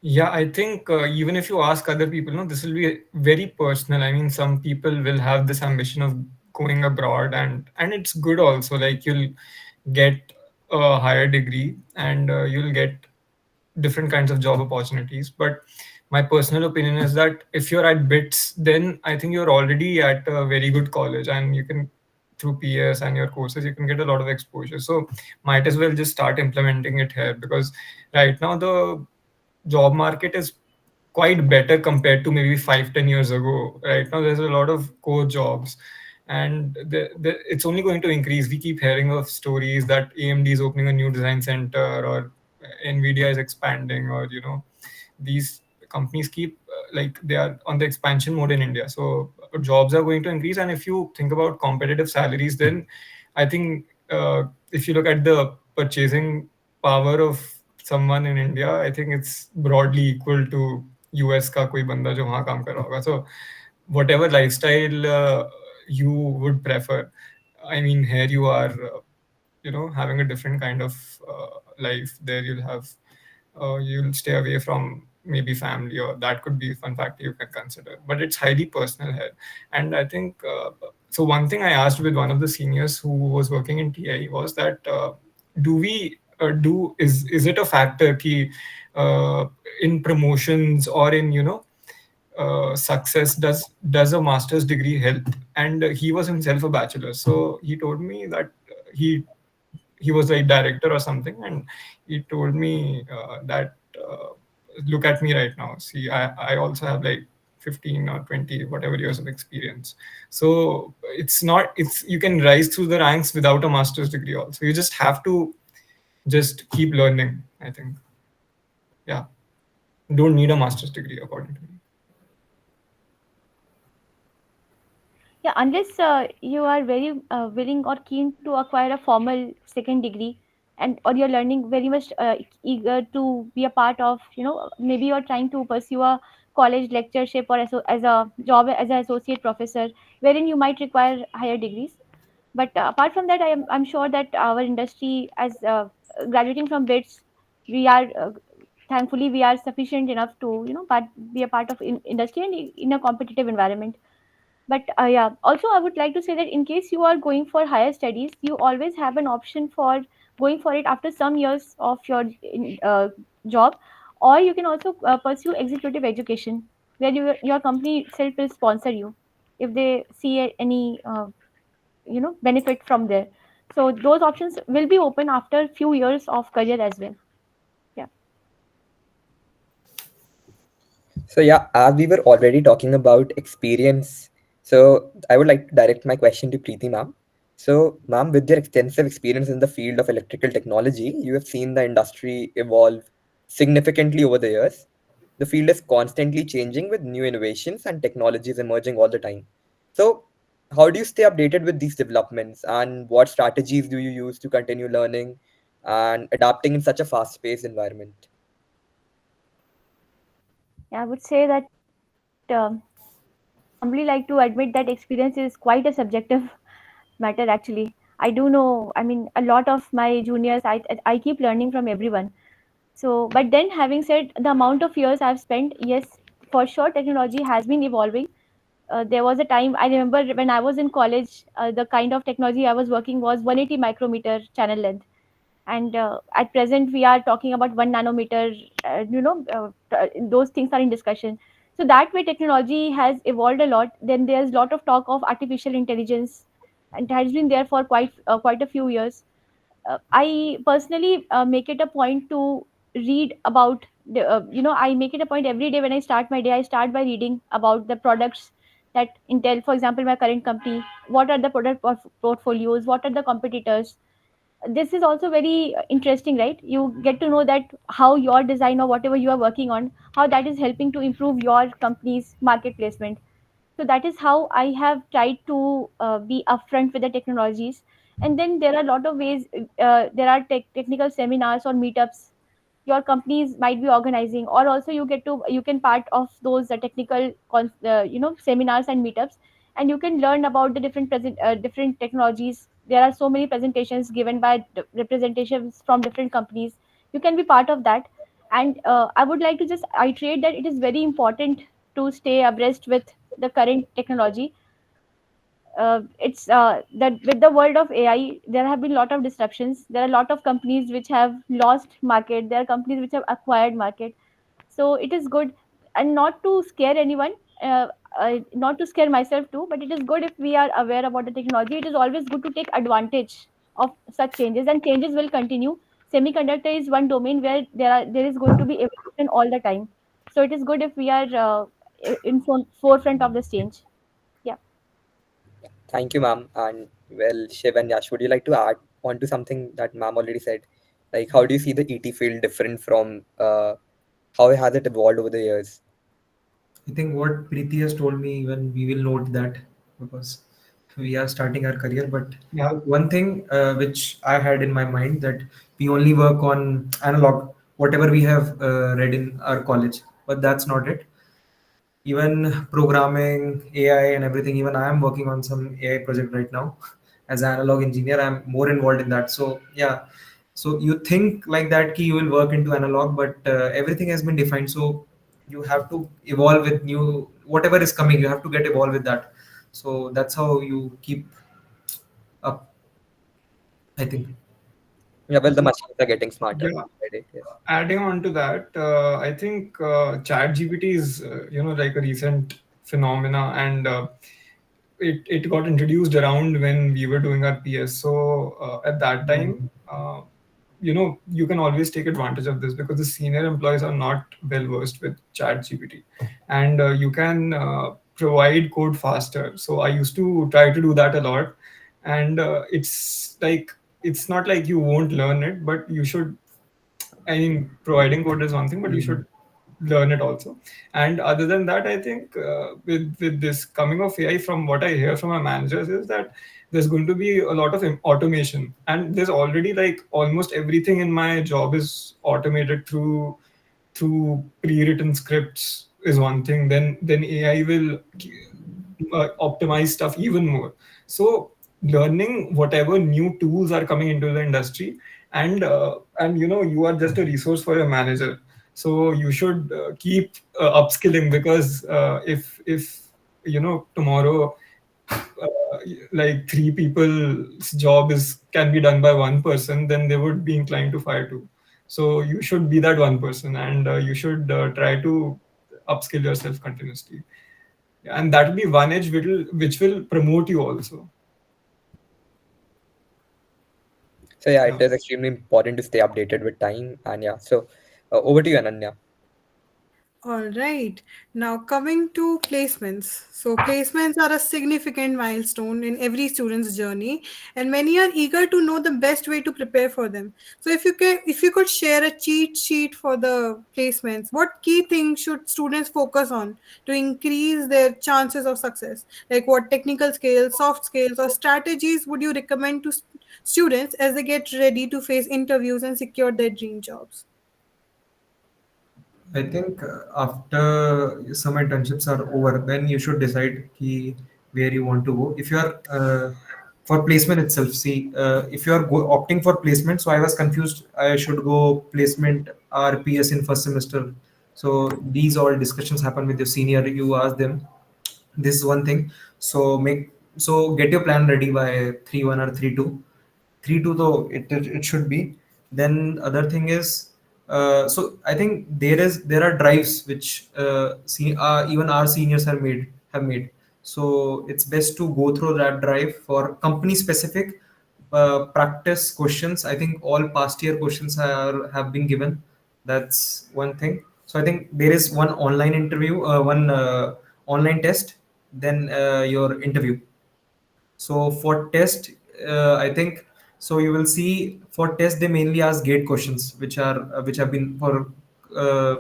Speaker 4: Yeah, I think even if you ask other people, no, this will be very personal. I mean, some people will have this ambition of going abroad, and it's good also. Like you'll get a higher degree, and you'll get different kinds of job opportunities. But my personal opinion is that if you're at BITS, then I think you're already at a very good college, and you can, through PS and your courses, you can get a lot of exposure. So might as well just start implementing it here, because right now the job market is quite better compared to maybe 5-10 years ago. Right now there's a lot of core jobs, and it's only going to increase. We keep hearing of stories that AMD is opening a new design center, or Nvidia is expanding, or these companies keep like they are on the expansion mode in India. So jobs are going to increase, and if you think about competitive salaries, then I think if you look at the purchasing power of someone in India, I think it's broadly equal to US का कोई बंदा जो वहाँ काम कर रहा होगा. So whatever lifestyle you would prefer, I mean, here you are, having a different kind of life. There you'll stay away from maybe family, or that could be a fun factor you can consider. But it's highly personal here. And I think, so one thing I asked with one of the seniors who was working in TI was that, is it a factor ki, in promotions or in, success, does a master's degree help? And he was himself a bachelor, so he told me that he was a director or something, and he told me that look at me right now. See, I also have like 15 or 20 whatever years of experience. So it's you can rise through the ranks without a master's degree also. You just have to just keep learning, I think. Yeah, don't need a master's degree according to me.
Speaker 5: Yeah, unless you are very willing or keen to acquire a formal second degree, and or you're learning very much eager to be a part of, maybe you're trying to pursue a college lectureship, or as a job as an associate professor, wherein you might require higher degrees. But apart from that, I'm sure that our industry, as graduating from BITS, we are thankfully we are sufficient enough to be a part of industry and in a competitive environment. But yeah, also I would like to say that in case you are going for higher studies, you always have an option for going for it after some years of your job, or you can also pursue executive education, where your company itself will sponsor you if they see any benefit from there. So those options will be open after few years of career as well. Yeah.
Speaker 1: So yeah, as we were already talking about experience, so I would like to direct my question to Preeti ma'am. So ma'am, with your extensive experience in the field of electrical technology, you have seen the industry evolve significantly over the years. The field is constantly changing with new innovations and technologies emerging all the time. So how do you stay updated with these developments, and what strategies do you use to continue learning and adapting in such a fast-paced environment?
Speaker 5: Yeah, I would say that humbly like to admit that experience is quite a subjective matter actually. I do know, I mean, a lot of my juniors, I keep learning from everyone. So, but then having said the amount of years I've spent, yes, for sure, technology has been evolving. There was a time I remember when I was in college, the kind of technology I was working was 180 micrometer channel length, and at present we are talking about 1 nanometer. Those things are in discussion. So that way, technology has evolved a lot. Then there's a lot of talk of artificial intelligence, and it has been there for quite a few years. I personally make it a point to read about I make it a point every day when I start my day. I start by reading about the products that Intel, for example, my current company, what are the product portfolios, what are the competitors. This is also very interesting, right? You get to know that how your design or whatever you are working on, how that is helping to improve your company's market placement. So that is how I have tried to be upfront with the technologies. And then there are a lot of ways. There are technical seminars or meetups your companies might be organizing, or also you can part of those technical seminars and meetups, and you can learn about the different technologies. There are so many presentations given by representatives from different companies. You can be part of that. And I would like to just iterate that it is very important to stay abreast with the current technology. It's that with the world of AI, there have been a lot of disruptions. There are a lot of companies which have lost market. There are companies which have acquired market. So it is good, and not to scare anyone, not to scare myself too. But it is good if we are aware about the technology. It is always good to take advantage of such changes, and changes will continue. Semiconductor is one domain where there is going to be evolution all the time. So it is good if we are in forefront of this change. Yeah.
Speaker 1: Thank you, ma'am. And well, Shiv and Yash, would you like to add on to something that ma'am already said? Like, how do you see the ET field different from how has it evolved over the years?
Speaker 6: I think what Preeti has told me, even we will note that, because we are starting our career. But
Speaker 4: Yeah.
Speaker 6: one thing which I had in my mind, that we only work on analog, whatever we have read in our college, but that's not it. Even programming, AI, and everything. Even I am working on some AI project right now. As an analog engineer, I'm more involved in that. So yeah, so you think like that, key you will work into analog, but everything has been defined. So you have to evolve with new whatever is coming. You have to get evolved with that. So that's how you keep up, I think.
Speaker 1: Yeah, well, the machines are getting smarter
Speaker 4: Yeah.
Speaker 1: by day. Yes.
Speaker 4: Adding on to that, I think ChatGPT is like a recent phenomena, and it got introduced around when we were doing our PS. So at that time, you can always take advantage of this because the senior employees are not well versed with ChatGPT, and you can provide code faster. So I used to try to do that a lot, and it's not like you won't learn it, but you should. I mean, providing code is one thing, but you should learn it also. And other than that, I think with this coming of AI, from what I hear from my managers, is that there's going to be a lot of automation, and there's already like almost everything in my job is automated through pre-written scripts is one thing. Then AI will optimize stuff even more. So learning whatever new tools are coming into the industry, and you are just a resource for your manager, so you should keep upskilling, because if tomorrow like three people's job is can be done by one person, then they would be inclined to fire two. So you should be that one person, and you should try to upskill yourself continuously, and that will be one edge which will promote you also.
Speaker 1: So yeah, it
Speaker 4: Yeah.
Speaker 1: is extremely important to stay updated with time. And yeah, so over to you, Ananya.
Speaker 2: All right. Now coming to placements. So placements are a significant milestone in every student's journey, and many are eager to know the best way to prepare for them. So if you could share a cheat sheet for the placements, what key things should students focus on to increase their chances of success? Like what technical skills, soft skills, or strategies would you recommend to students as they get ready to face interviews and secure their dream jobs?
Speaker 6: I think after some internships are over, then you should decide where you want to go. If you are for placement itself, see, if you are opting for placement, so I was confused. I should go placement or PS in first semester. So these all discussions happen with your senior. You ask them. This is one thing. So get your plan ready by 3-1 or 3-2. 3-2 though it should be. Then other thing is, so I think there are drives which even our seniors have made. So it's best to go through that drive for company specific practice questions. I think all past year questions have been given. That's one thing. So I think there is one online interview, one online test, then your interview. So for test, I think, so you will see for test they mainly ask gate questions, which have been for uh,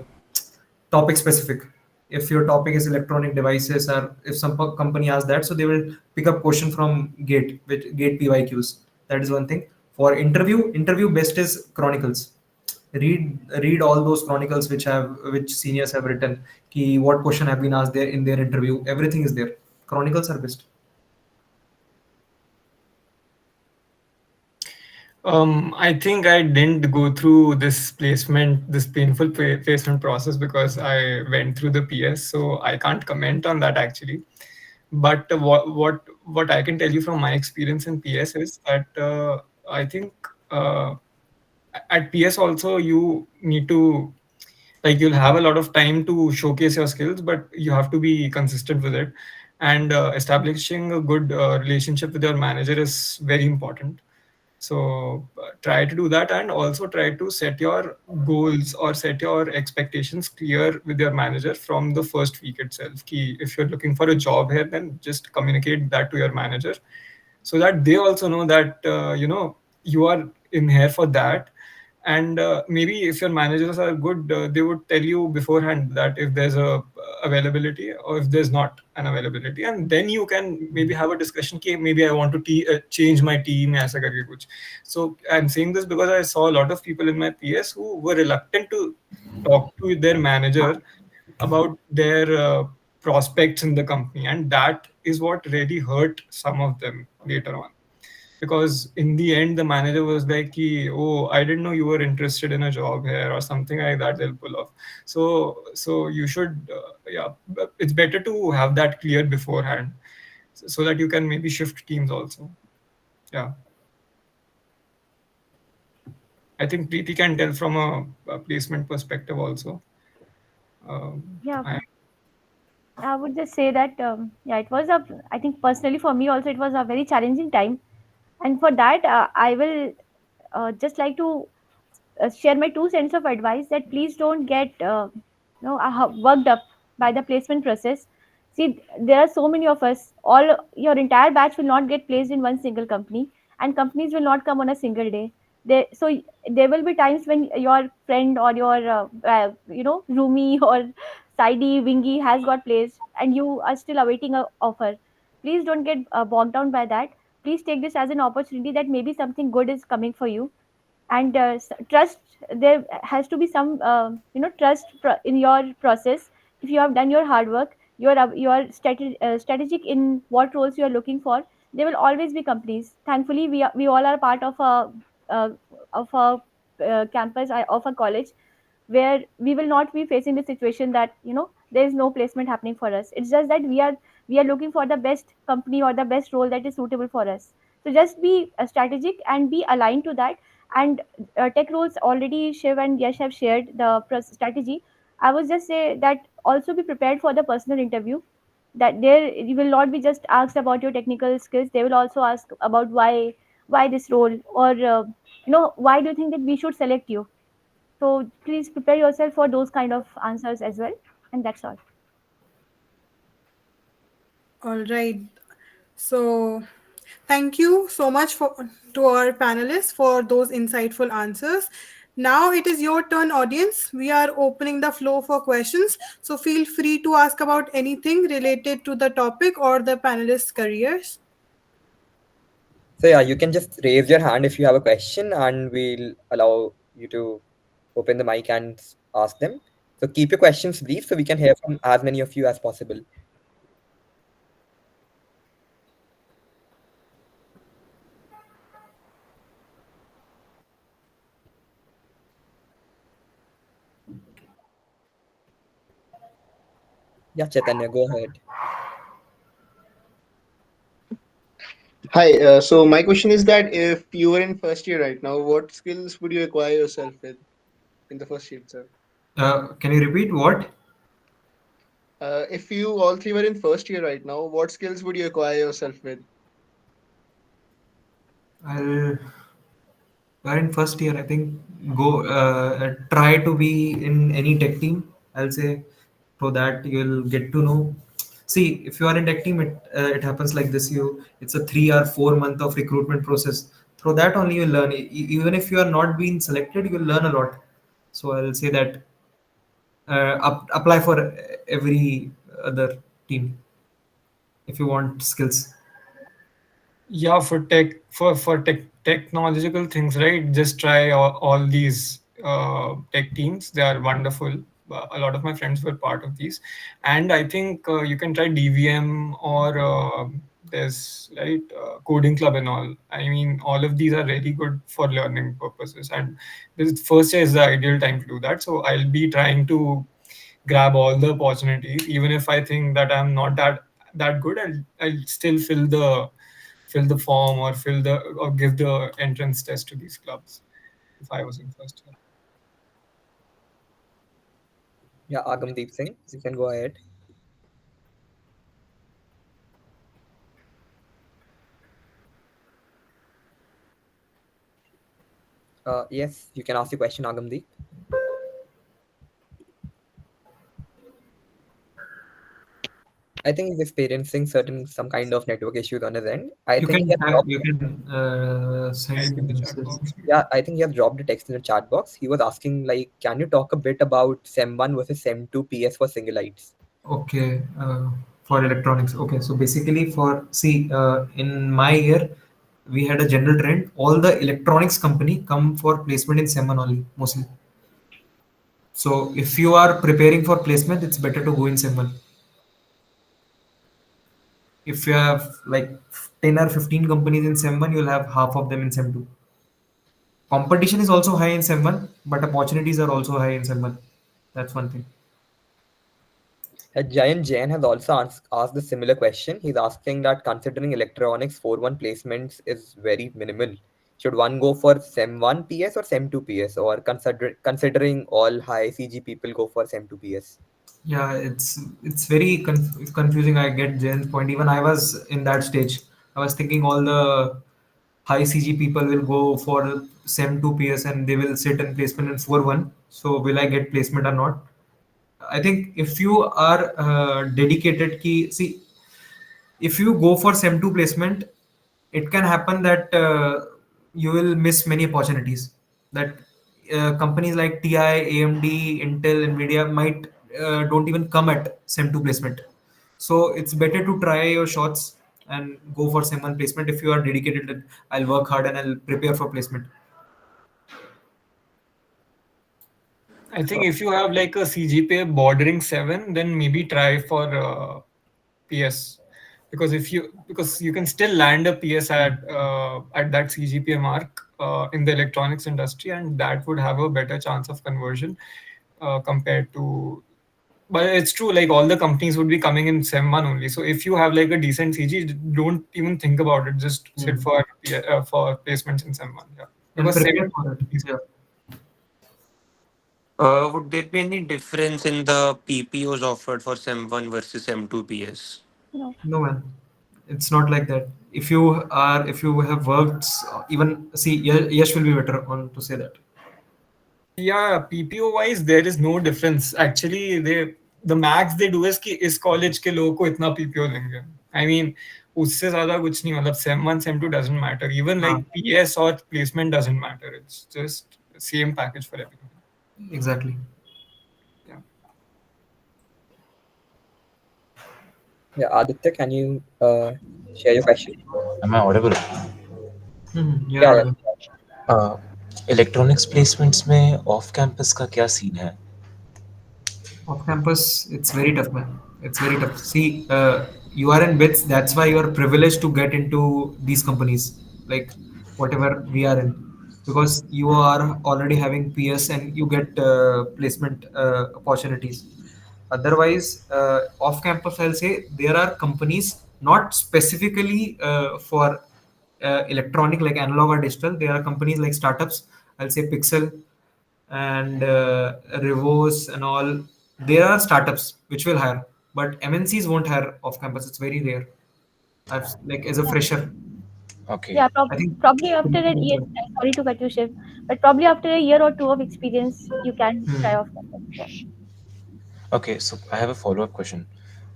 Speaker 6: topic specific. If your topic is electronic devices, or if some company asks that, so they will pick up question from gate, which gate PYQs. That is one thing. For interview best is chronicles. Read all those chronicles which seniors have written. What question have been asked there in their interview. Everything is there. Chronicles are best.
Speaker 4: I think I didn't go through this painful placement process because I went through the PS, so I can't comment on that actually. But what I can tell you from my experience in PS is that I think at PS also you need to, like, you'll have a lot of time to showcase your skills, but you have to be consistent with it. And establishing a good relationship with your manager is very important. So try to do that, and also try to set your goals or set your expectations clear with your manager from the first week itself. If you're looking for a job here, then just communicate that to your manager so that they also know that you are in here for that. And maybe if your managers are good, they would tell you beforehand that if there's a availability or if there's not an availability, and then you can maybe have a discussion. Maybe I want to change my team, aisa karke kuch. So I'm saying this because I saw a lot of people in my PS who were reluctant to talk to their manager about their prospects in the company, and that is what really hurt some of them later on. Because in the end, the manager was like, "Oh, I didn't know you were interested in a job here," or something like that. They'll pull off. So you should, it's better to have that clear beforehand, so that you can maybe shift teams also. Yeah, I think Preeti can tell from a placement perspective also.
Speaker 5: Yeah, I would just say that it was I think personally for me also it was a very challenging time, and for that I will just like to share my 2 cents of advice that please don't get worked up by the placement process. See, there are so many of us. All your entire batch will not get placed in one single company, and companies will not come on a single day. There will be times when your friend or your roomie or sidey wingy has got placed, and you are still awaiting a offer. Please don't get bogged down by that. Please take this as an opportunity that maybe something good is coming for you, and trust. There has to be some trust in your process. If you have done your hard work, you are strategic in what roles you are looking for, there will always be companies. Thankfully, we all are part uh, of a campus, of a college, where we will not be facing the situation that there is no placement happening for us. It's just that we are looking for the best company or the best role that is suitable for us. So just be strategic and be aligned to that. And tech roles, already Shiv and Yash have shared the strategy. I would just say that also be prepared for the personal interview, that there you will not be just asked about your technical skills. They will also ask about why this role, or why do you think that we should select you. So please prepare yourself for those kind of answers as well. And that's all.
Speaker 2: All right. So thank you so much to our panelists for those insightful answers. Now it is your turn, audience. We are opening the floor for questions. So feel free to ask about anything related to the topic or the panelists' careers.
Speaker 1: So yeah, you can just raise your hand if you have a question, and we'll allow you to open the mic and ask them. So keep your questions brief so we can hear from as many of you as possible. Yeah, Chaitanya, go ahead.
Speaker 7: Hi, so my question is that if you were in first year right now, what skills would you acquire yourself with in the first year itself?
Speaker 6: Can you repeat what?
Speaker 7: If you all three were in first year right now, what skills would you acquire yourself with?
Speaker 6: I'll We're in first year. I think go try to be in any tech team. I'll say, so that you'll get to know. See, if you are in tech team, it happens like this. It's a 3 or 4 month of recruitment process. Through that only you learn. Even if you are not being selected, you'll learn a lot. So I'll say that apply for every other team if you want skills.
Speaker 4: Yeah, for tech technological things, right? Just try all these tech teams. They are wonderful. A lot of my friends were part of these, and I think you can try DVM or there's coding club and all. I mean, all of these are really good for learning purposes, and this first year is the ideal time to do that. So I'll be trying to grab all the opportunities, even if I think that I'm not that good. I'll still fill the form or give the entrance test to these clubs if I was in first year.
Speaker 1: Yeah, Agamdeep Singh, you can go ahead. Yes, you can ask the question, Agamdeep. I think he's experiencing some kind of network issues on his end. I
Speaker 6: You
Speaker 1: think
Speaker 6: can
Speaker 1: he has dropped,
Speaker 6: send
Speaker 4: In the chat
Speaker 6: messages.
Speaker 4: box.
Speaker 1: yeah, I think he has dropped a text in the chat box. He was asking like, can you talk a bit about SEM 1 versus SEM 2 PS for singlites?
Speaker 6: Okay, for electronics. Okay, so basically in my year, we had a general trend. All the electronics company come for placement in SEM 1 only, mostly. So if you are preparing for placement, it's better to go in SEM 1. If you have like 10 or 15 companies in SEM 1, you'll have half of them in SEM 2. Competition is also high in SEM 1, but opportunities are also high in SEM 1. That's one thing.
Speaker 1: Jayan Jain has also asked a similar question. He's asking that considering electronics 4-1 placements is very minimal, should one go for SEM 1 PS or SEM 2 PS, or considering all high CG people go for SEM 2 PS?
Speaker 6: Yeah, it's very confusing. I get Jayan's point. Even I was in that stage. I was thinking all the high CG people will go for SEM 2 PS and they will sit in placement in 4-1. So will I get placement or not? I think if you are dedicated, see, if you go for SEM 2 placement, it can happen that you will miss many opportunities. That companies like TI, AMD, Intel, Nvidia might don't even come at SEM 2 placement. So it's better to try your shots and go for SEM 1 placement if you are dedicated that I'll work hard and I'll prepare for placement.
Speaker 4: I think if you have like a CGPA bordering 7, then maybe try for PS, because you can still land a PS at that CGPA mark in the electronics industry, and that would have a better chance of conversion compared to. But it's true, like all the companies would be coming in SEM 1 only. So if you have like a decent CG, don't even think about it. Just sit for placements in SEM 1. Yeah.
Speaker 6: And
Speaker 4: Because
Speaker 6: prepare
Speaker 4: SEM
Speaker 6: for it. Yeah.
Speaker 8: Would there be any difference in the PPOs offered for SEM1 versus SEM2 PS?
Speaker 5: No.
Speaker 6: No, man, it's not like that. If you have worked, even see, Yash will be better on to say that.
Speaker 4: Yeah, PPO wise there is no difference. Actually, the max they do is कि इस college के लोगों को इतना PPO देंगे. I mean, उससे ज़्यादा कुछ नहीं, मतलब SEM 1 SEM 2 doesn't matter. Even like PS or placement doesn't matter. It's just same package for everyone.
Speaker 6: Exactly.
Speaker 4: Yeah.
Speaker 1: Yeah, Aditya, can you share your question?
Speaker 9: Am I audible?
Speaker 1: Yeah.
Speaker 9: Electronics placements में off campus का क्या scene है?
Speaker 6: Off campus, it's very tough, man. It's very tough. See, you are in BITS. That's why you are privileged to get into these companies, like whatever we are in, because you are already having PS and you get placement opportunities. Otherwise, off campus, I'll say there are companies not specifically for electronic, like analog or digital. There are companies like startups. I'll say Pixel and Revos and all. There are startups which will hire, but MNCs won't hire off campus. It's very rare. I've like as a fresher.
Speaker 9: Okay.
Speaker 5: Yeah,
Speaker 6: I think
Speaker 5: probably after a year. Sorry to cut you, Shiv, but probably after a year or two of experience, you can try off campus.
Speaker 9: Okay, so I have a follow-up question.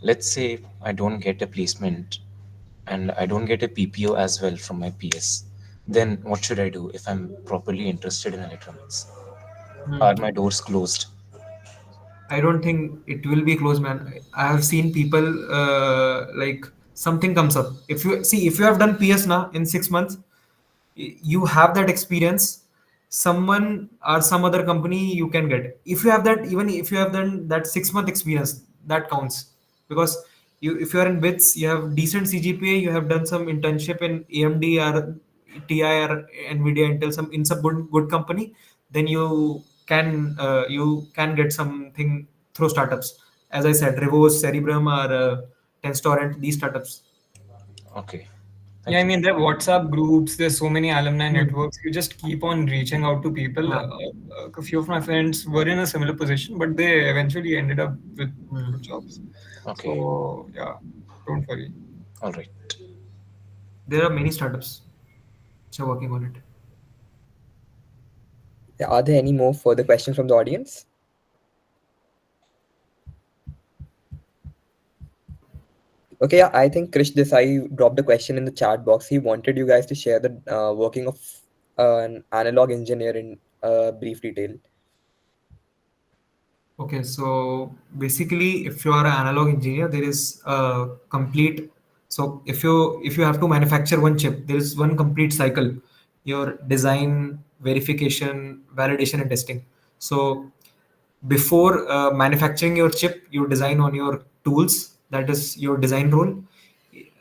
Speaker 9: Let's say I don't get a placement and I don't get a PPO as well from my PS. Then what should I do if I'm properly interested in electronics? Are my doors closed?
Speaker 6: I don't think it will be closed, man. I have seen people like something comes up. If you have done PS now in 6 months, you have that experience, someone or some other company you can get. If you have that, even if you have done that 6 month experience, that counts. Because if you are in bits, you have decent CGPA, you have done some internship in AMD or TI or Nvidia, Intel, some in some good company, then you can get something through startups. As I said, Revos, Cerebrum, or Tenstorrent, these startups.
Speaker 9: Okay.
Speaker 4: Yeah, I
Speaker 9: Thank you.
Speaker 4: mean, there are WhatsApp groups, there's so many alumni
Speaker 6: Hmm.
Speaker 4: networks. You just keep on reaching out to people.
Speaker 6: Yeah.
Speaker 4: A few of my friends were in a similar position, but they eventually ended up with
Speaker 6: Hmm.
Speaker 4: good jobs.
Speaker 9: Okay.
Speaker 4: So, yeah, don't worry.
Speaker 9: All right.
Speaker 6: There are many startups which are working on it.
Speaker 1: Yeah, are there any more further questions from the audience? Okay, yeah, I think Krish Desai dropped a question in the chat box. He wanted you guys to share the working of an analog engineer in brief detail.
Speaker 6: Okay, so basically, if you are an analog engineer, there is a complete. So if you have to manufacture one chip, there is one complete cycle: your design, verification, validation, and testing. So before manufacturing your chip, you design on your tools. That is your design role.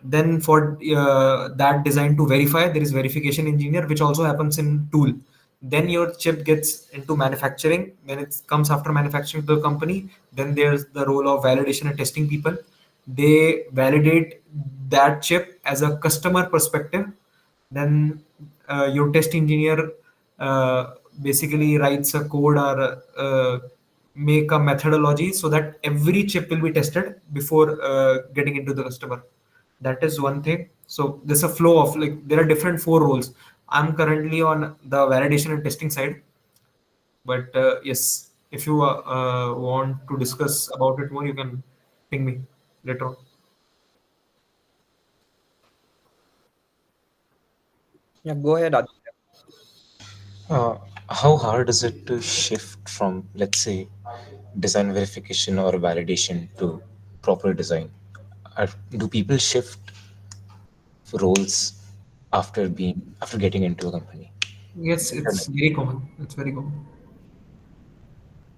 Speaker 6: Then for that design to verify, there is verification engineer, which also happens in tool. Then your chip gets into manufacturing. When it comes after manufacturing to the company, then there's the role of validation and testing people. They validate that chip as a customer perspective. Then your test engineer basically writes a code or make a methodology so that every chip will be tested before getting into the customer. That is one thing. So there's a flow of, like, there are different four roles. I'm currently on the validation and testing side, but yes, if you want to discuss about it more, you can ping me later on.
Speaker 1: Yeah, go ahead, Aditya.
Speaker 9: How hard is it to shift from, let's say, design verification or validation to proper design? Do people shift roles after getting into a company?
Speaker 6: Yes, it's very common. It's very common.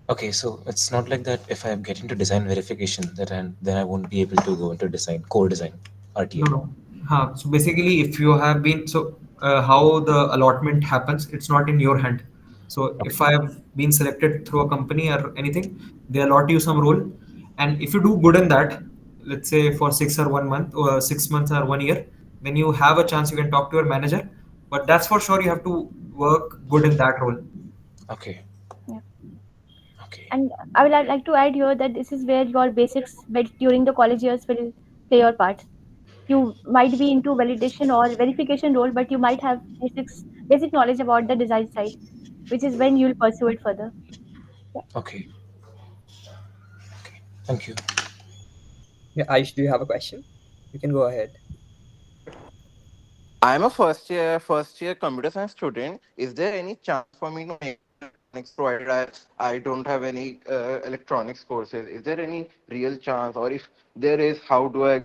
Speaker 9: Okay, so it's not like that if I get into design verification, then I won't be able to go into core design, RTA.
Speaker 6: No, no. So basically, if you have been, how the allotment happens, it's not in your hand. So
Speaker 9: Okay.
Speaker 6: if I have been selected through a company or anything, they allot you some role, and if you do good in that, let's say for 6 or 1 month or 6 months or 1 year, then you have a chance. You can talk to your manager, but that's for sure. You have to work good in that role.
Speaker 9: Okay.
Speaker 5: Yeah.
Speaker 9: Okay.
Speaker 5: And I would like to add here that this is where your basics during the college years will play your part. You might be into validation or verification role, but you might have basic knowledge about the design side, which is when you'll pursue it further.
Speaker 9: Okay. Okay. Thank you.
Speaker 1: Yeah, Aish, do you have a question? You can go ahead.
Speaker 10: I'm a first year computer science student. Is there any chance for me to make electronics provided I don't have any electronics courses? Is there any real chance, or if there is, how do I?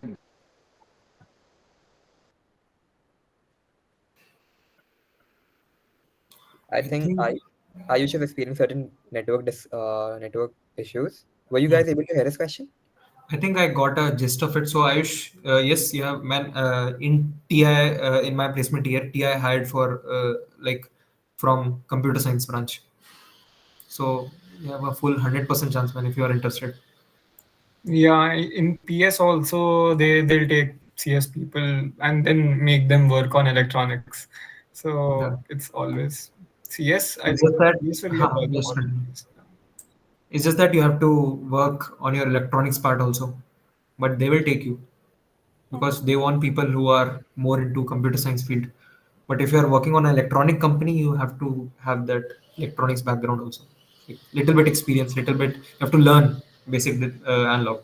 Speaker 1: I
Speaker 6: I
Speaker 1: think
Speaker 6: think
Speaker 1: Ayush is experiencing certain network issues. Were you guys able to hear his question?
Speaker 6: I think I got a gist of it. So Ayush, yes, you have in TI in my placement year, TI hired for like from computer science branch. So you have a full 100% chance, man, if you are interested.
Speaker 4: Yeah, in PS also they'll take CS people and then make them work on electronics.
Speaker 6: Yeah.
Speaker 4: So it's always CS. I
Speaker 6: It's
Speaker 4: think
Speaker 6: just that
Speaker 4: CS will get all the
Speaker 6: yes,
Speaker 4: opportunities.
Speaker 6: it's just that you have to work on your electronics part also, but they will take you because they want people who are more into computer science field. But if you are working on an electronic company, you have to have that electronics background also. Little bit experience, little bit. You have to learn basic analog.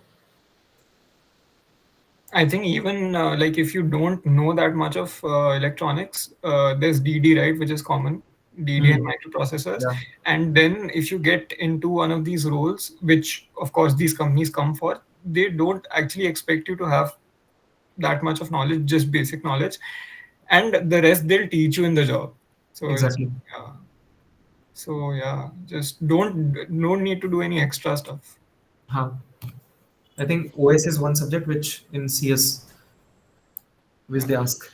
Speaker 4: I think even like if you don't know that much of electronics, there's DD, right, which is common, DD and
Speaker 6: Hmm.
Speaker 4: microprocessors.
Speaker 6: Yeah.
Speaker 4: And then if you get into one of these roles, which of course these companies come for, they don't actually expect you to have that much of knowledge, just basic knowledge. and the rest they'll teach you in the job. So
Speaker 6: Exactly.
Speaker 4: yeah. So yeah, just don't need to do any extra stuff.
Speaker 6: Huh. I think OS is one subject which in CS, which they ask.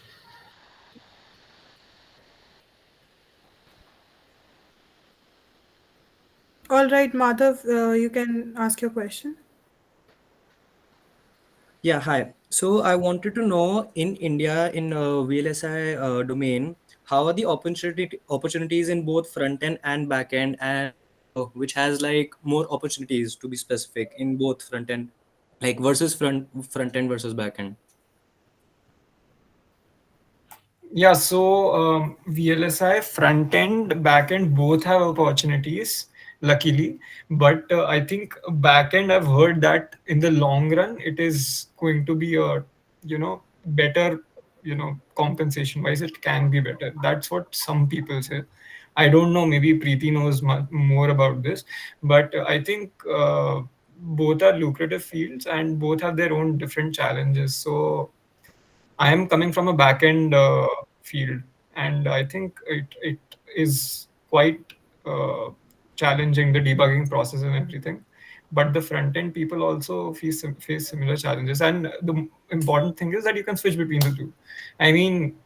Speaker 2: All right, Madhav, you can ask your question.
Speaker 11: Yeah, hi. So I wanted to know in India in VLSI domain, how are the opportunities in both front end and back end, and which has like more opportunities to be specific in both front end, like versus front end versus back end.
Speaker 4: Yeah, so VLSI front end, back end both have opportunities, luckily. But I think back end, I've heard that in the long run, it is going to be a, better, compensation wise, it can be better. That's what some people say. I don't know, maybe Preeti knows more about this, but I think both are lucrative fields and both have their own different challenges. So I am coming from a back end field, and I think it is quite uh, challenging, the debugging process and everything. But the front end people also face similar challenges, and the important thing is that you can switch between the two. I mean,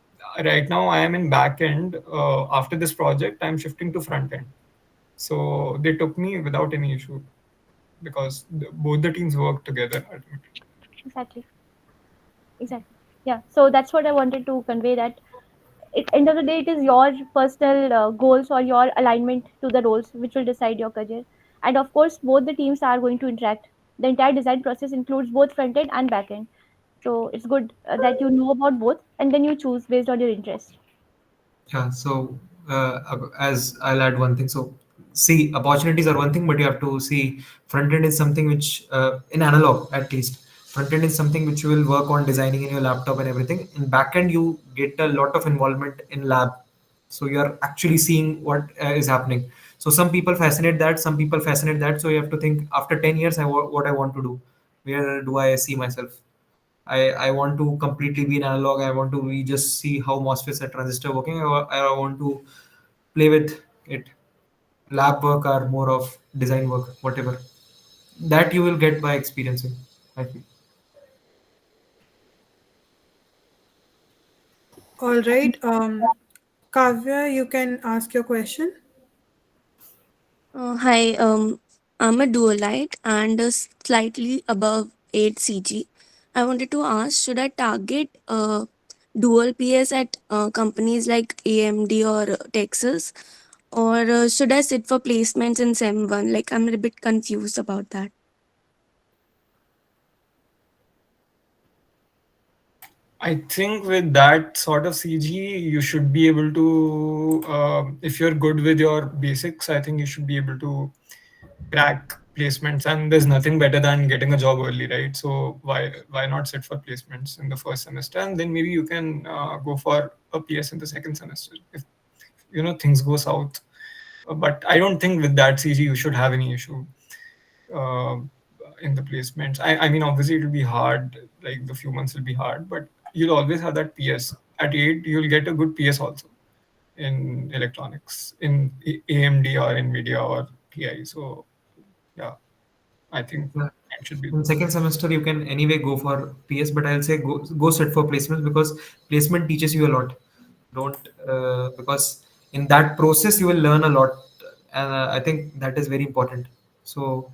Speaker 4: right now I am in back end. After this project, I'm shifting to front end. So they took me without any issue because both the teams work together ultimately.
Speaker 5: Exactly. Yeah. So that's what I wanted to convey, that end of the day, it is your personal goals or your alignment to the roles which will decide your career. And of course, both the teams are going to interact. The entire design process includes both front end and back end. So it's good that you know about both and then you choose based on your interest.
Speaker 6: Yeah. So as I'll add one thing. So see, opportunities are one thing, but you have to see front end is something which in analog at least. Front end is something which you will work on designing in your laptop and everything. In back end, you get a lot of involvement in lab. So you're actually seeing what is happening. So some people fascinate that, some people fascinate that. So you have to think after 10 years, what I want to do. Where do I see myself? I want to completely be in analog. I want to be just see how MOSFETs and transistor working. I want to play with it. Lab work or more of design work, whatever. That you will get by experiencing, I feel.
Speaker 2: All right, Kavya, you can ask your question.
Speaker 12: Hi, I'm a dualite and slightly above 8 CG. I wanted to ask, should I target dual PS at companies like AMD or Texas, or should I sit for placements in SEM1? Like, I'm a bit confused about that.
Speaker 4: I think with that sort of CG, you should be able to, if you're good with your basics, I think you should be able to crack placements. And there's nothing better than getting a job early, right? So why not sit for placements in the first semester, and then maybe you can go for a PS in the second semester if things go south. But I don't think with that CG you should have any issue uh, in the placements. I mean, obviously it will be hard, like the few months will be hard, but you'll always have that PS. At 8, you'll get a good PS also in electronics, in AMD or NVIDIA or TI. So, yeah, I think it should be.
Speaker 6: In second semester, you can anyway go for PS, but I'll say go sit for placements because placement teaches you a lot. Don't because in that process you will learn a lot, and I think that is very important. So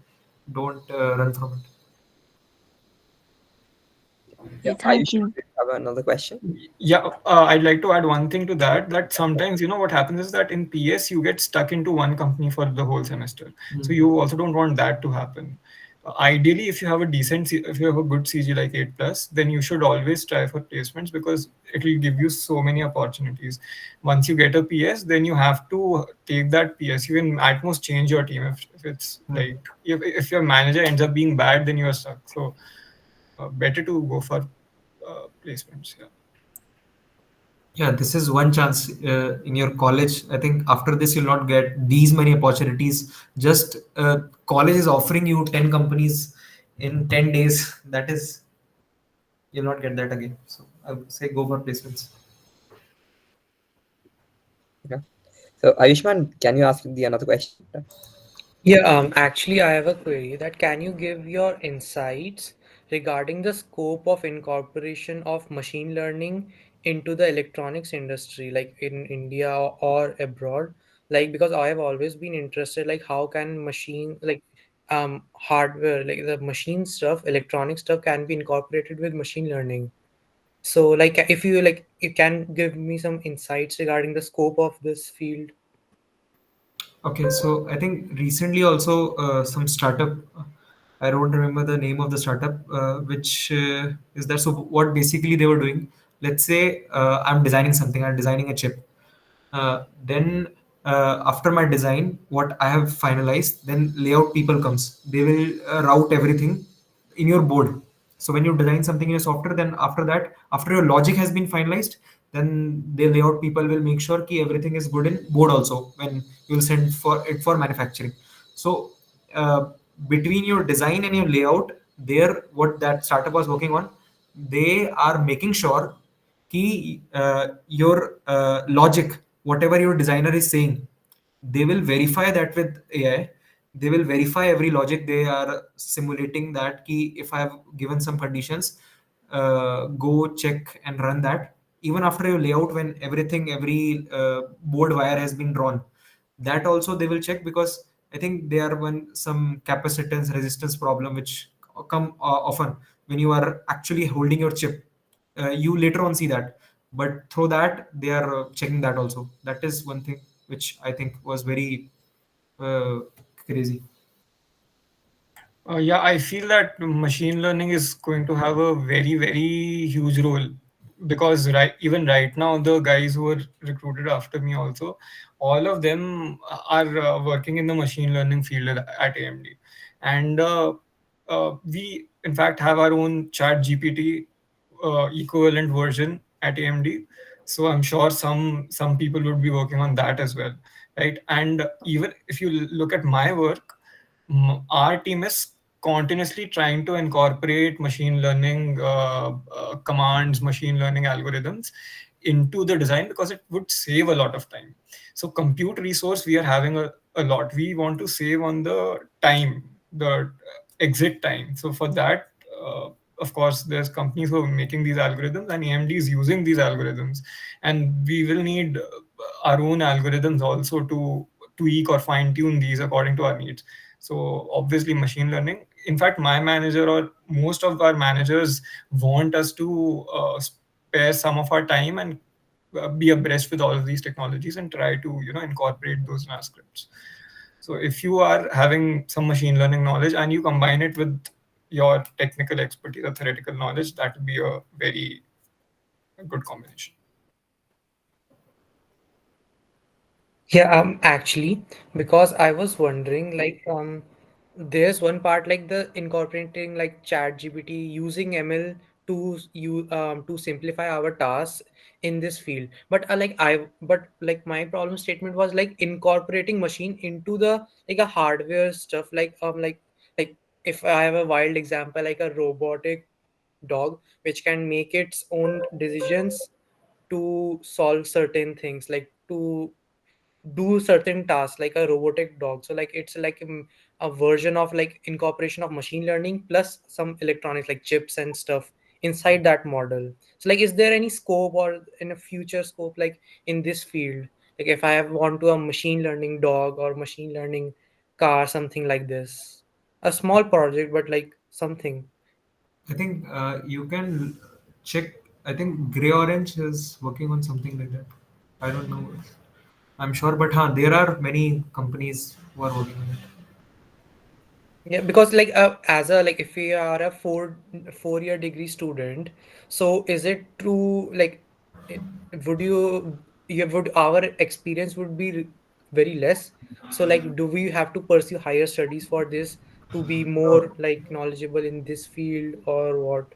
Speaker 6: don't run from it.
Speaker 1: Yeah,
Speaker 12: Thank you.
Speaker 1: have another question.
Speaker 4: Yeah, I'd like to add one thing to that. That sometimes, what happens is that in PS you get stuck into one company for the whole semester. So you also don't want that to happen. Ideally, if you have if you have a good CG like 8+, then you should always try for placements because it will give you so many opportunities. Once you get a PS, then you have to take that PS. You can at most change your team if it's like if your manager ends up being bad, then you are stuck. So better to go for placements.
Speaker 6: Yeah, this is one chance in your college. I think after this, you'll not get these many opportunities. Just college is offering you 10 companies in 10 days. That is, you'll not get that again. So I would say go for placements.
Speaker 1: Yeah. So Ayushman, can you ask the another question?
Speaker 13: Yeah, actually, I have a query that can you give your insights regarding the scope of incorporation of machine learning into the electronics industry, like in India or abroad? Like, because I have always been interested, like how can hardware, like the machine stuff, electronic stuff can be incorporated with machine learning. So, like, if you you can give me some insights regarding the scope of this field.
Speaker 6: Okay, so I think recently also some startup, I don't remember the name of the startup, which is there. So what basically they were doing, let's say I'm designing something, I'm designing a chip. Then after my design, what I have finalized, then layout people comes. They will route everything in your board. So when you design something in your software, then after that, after your logic has been finalized, then the layout people will make sure ki everything is good in board also when you will send for it for manufacturing. So between your design and your layout, there what that startup was working on, they are making sure ki your logic, whatever your designer is saying, they will verify that with AI. They will verify every logic they are simulating that key. If I have given some conditions, go check and run that. Even after your layout, when everything, every board wire has been drawn, that also they will check because I think they are one some capacitance resistance problem which come often when you are actually holding your chip. You later on see that, but through that they are checking that also. That is one thing which I think was very uh, crazy.
Speaker 4: Yeah, I feel that machine learning is going to have a very, very huge role because even right now, the guys who were recruited after me also, all of them are working in the machine learning field at AMD, and we in fact have our own Chat GPT equivalent version at AMD. So I'm sure some people would be working on that as well, right? And even if you look at my work, our team is continuously trying to incorporate machine learning commands, machine learning algorithms into the design because it would save a lot of time. So compute resource we are having a lot. We want to save on the time, the exit time. So for that, of course, there's companies who are making these algorithms and AMD is using these algorithms. And we will need our own algorithms also to tweak or fine tune these according to our needs. So obviously machine learning. In fact, my manager or most of our managers want us to spare some of our time and be abreast with all of these technologies and try to incorporate those in our scripts. So if you are having some machine learning knowledge and you combine it with your technical expertise or theoretical knowledge, that would be a very good combination.
Speaker 13: Yeah, actually, because I was wondering, there's one part like the incorporating like Chat GPT using ML to simplify our tasks in this field. But my problem statement was like incorporating machine into the like a hardware stuff like if I have a wild example like a robotic dog which can make its own decisions to solve certain things like to do certain tasks like a robotic dog, so like it's like a version of like incorporation of machine learning plus some electronics like chips and stuff inside that model. So like is there any scope or in a future scope like in this field, like if I have want to a machine learning dog or machine learning car, something like this, a small project but like something.
Speaker 6: I think you can check. I think Gray Orange is working on something like that. I don't know. I'm sure, but there are many companies who are working on it.
Speaker 13: Yeah, because like as a like if we are a four-year degree student, so is it true like it, would you would our experience would be very less? So like do we have to pursue higher studies for this to be more like knowledgeable in this field or what?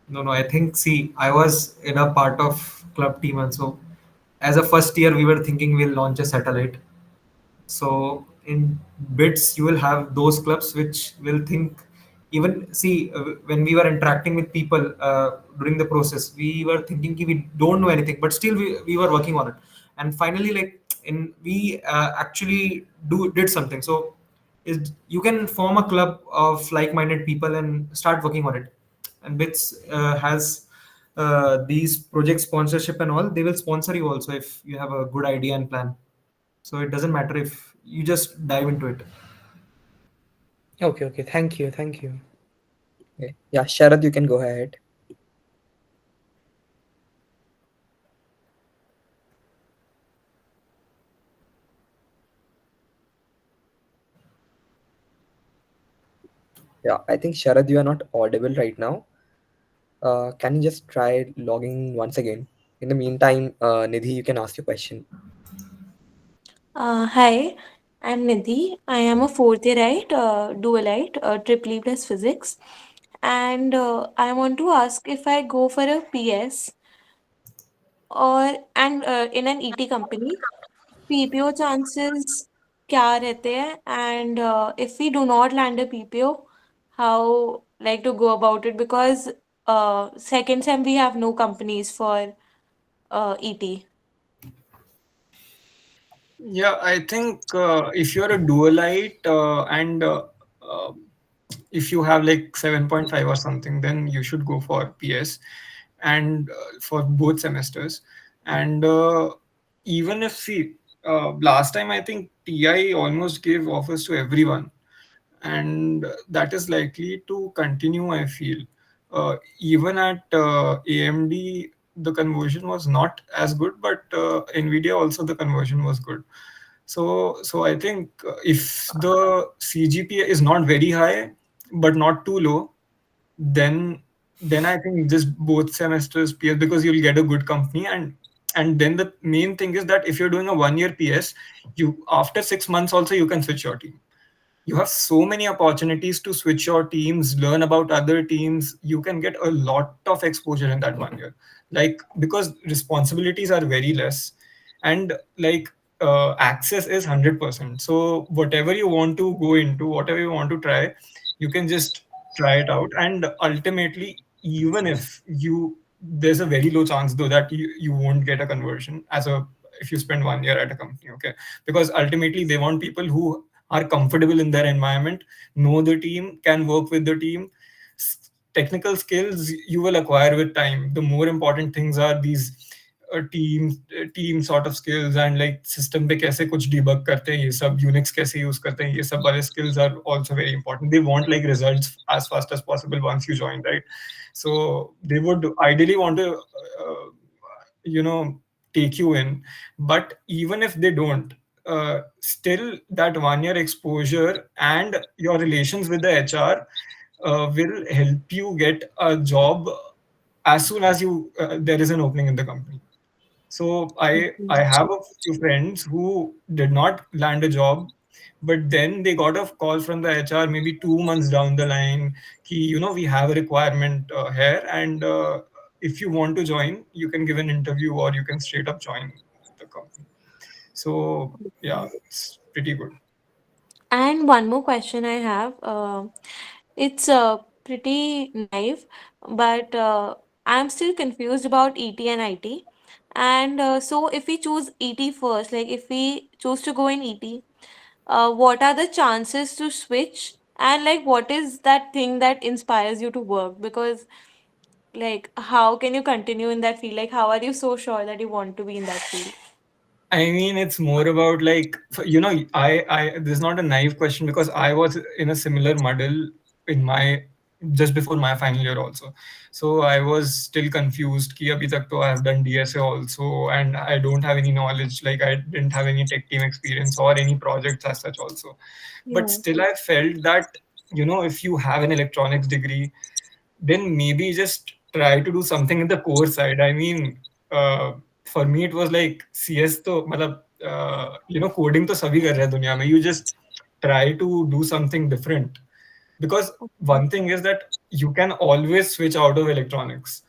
Speaker 6: No, no. I think see, I was in a part of club team, and so as a first year, we were thinking we'll launch a satellite. So in bits, you will have those clubs which will think. Even see when we were interacting with people during the process, we were thinking we don't know anything, but still we were working on it. And finally, like we actually did something. So you can form a club of like-minded people and start working on it. And Bits has these project sponsorship and all. They will sponsor you also if you have a good idea and plan. So it doesn't matter if you just dive into it.
Speaker 13: Okay, okay. Thank you. Thank you.
Speaker 1: Okay. Yeah, Sharad, you can go ahead. Yeah, I think Sharad, you are not audible right now. Can you just try logging once again? In the meantime, Nidhi, you can ask your question.
Speaker 12: Hi, I'm Nidhi. I am a fourth yearite, dualite, triple E plus physics. And I want to ask if I go for a PS in an ET company, PPO chances क्या रहते हैं? And if we do not land a PPO, how like to go about it? Because second sem we have no companies for ET.
Speaker 4: Yeah, I think if you're a dualite and if you have like 7.5 or something, then you should go for PS and for both semesters. And even if see, last time I think TI almost gave offers to everyone, and that is likely to continue, I feel. Even at AMD, the conversion was not as good, but NVIDIA also the conversion was good. So I think if the CGPA is not very high, but not too low, then I think just both semesters PS, because you'll get a good company. And then the main thing is that if you're doing a 1 year PS, you after 6 months also you can switch your team. You have so many opportunities to switch your teams, learn about other teams. You can get a lot of exposure in that 1 year, like because responsibilities are very less, and like access is 100%. So whatever you want to go into, whatever you want to try, you can just try it out. And ultimately, even if you there's a very low chance though that you won't get a conversion as a if you spend 1 year at a company, okay? Because ultimately they want people who are comfortable in their environment, know the team, can work with the team. Technical skills you will acquire with time. The more important things are these team sort of skills, and like system पे कैसे कुछ debug करते हैं, ये सब Unix कैसे use करते हैं, ये सब वाले skills are also very important. They want like results as fast as possible once you join, right? So they would ideally want to take you in. But even if they don't, still that 1 year exposure and your relations with the HR will help you get a job as soon as you there is an opening in the company. So I have a few friends who did not land a job, but then they got a call from the HR maybe 2 months down the line. We have a requirement here, and if you want to join, you can give an interview or you can straight up join the company. So yeah, it's pretty good.
Speaker 12: And one more question I have. It's pretty naive, but I'm still confused about ET and IT. And so, if we choose ET first, like if we choose to go in ET, what are the chances to switch? And like, what is that thing that inspires you to work? Because, like, how can you continue in that field? Like, how are you so sure that you want to be in that field?
Speaker 4: I mean, it's more about like, this is not a naive question, because I was in a similar muddle in my just before my final year also. So I was still confused. Ki abhi tak to I have done DSA also, and I don't have any knowledge. Like I didn't have any tech team experience or any projects as such also. But
Speaker 12: Yeah.
Speaker 4: still, I felt that if you have an electronics degree, then maybe just try to do something in the core side. I mean, for me, it was like CS to, matlab, coding to sabhi kar rahe hai duniya mein. You just try to do something different. Because one thing is that you can always switch out of electronics.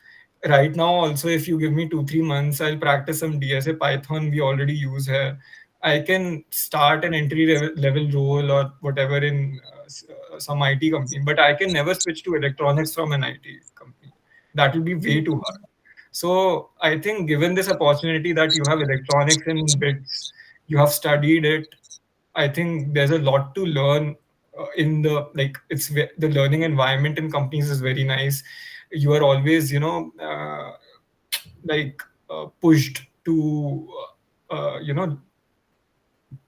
Speaker 4: Right now, also, if you give me 2-3 months, I'll practice some DSA Python we already use here. I can start an entry level role or whatever in some IT company, but I can never switch to electronics from an IT company. That will be way too hard. So I think given this opportunity that you have electronics in bits, you have studied it. I think there's a lot to learn in the the learning environment in companies is very nice. You are always pushed to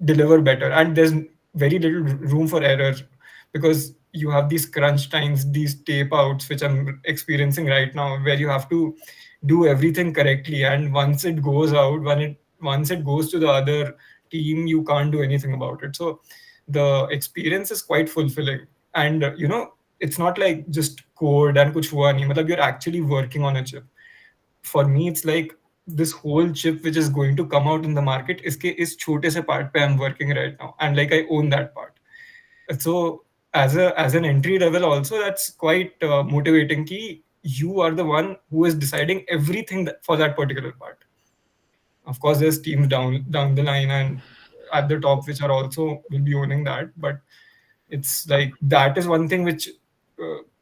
Speaker 4: deliver better, and there's very little room for error because you have these crunch times, these tape outs which I'm experiencing right now, where you have to do everything correctly, and once it goes out, once it goes to the other team, you can't do anything about it. So the experience is quite fulfilling, and it's not like just code and kuch hua nahi, matlab you're actually working on a chip. For me, it's like this whole chip which is going to come out in the market, iske is chote se part pe I'm working right now, and like I own that part. So as an entry level also, that's quite motivating ki you are the one who is deciding everything for that particular part. Of course there's teams down the line and at the top which are also will be owning that, but it's like that is one thing which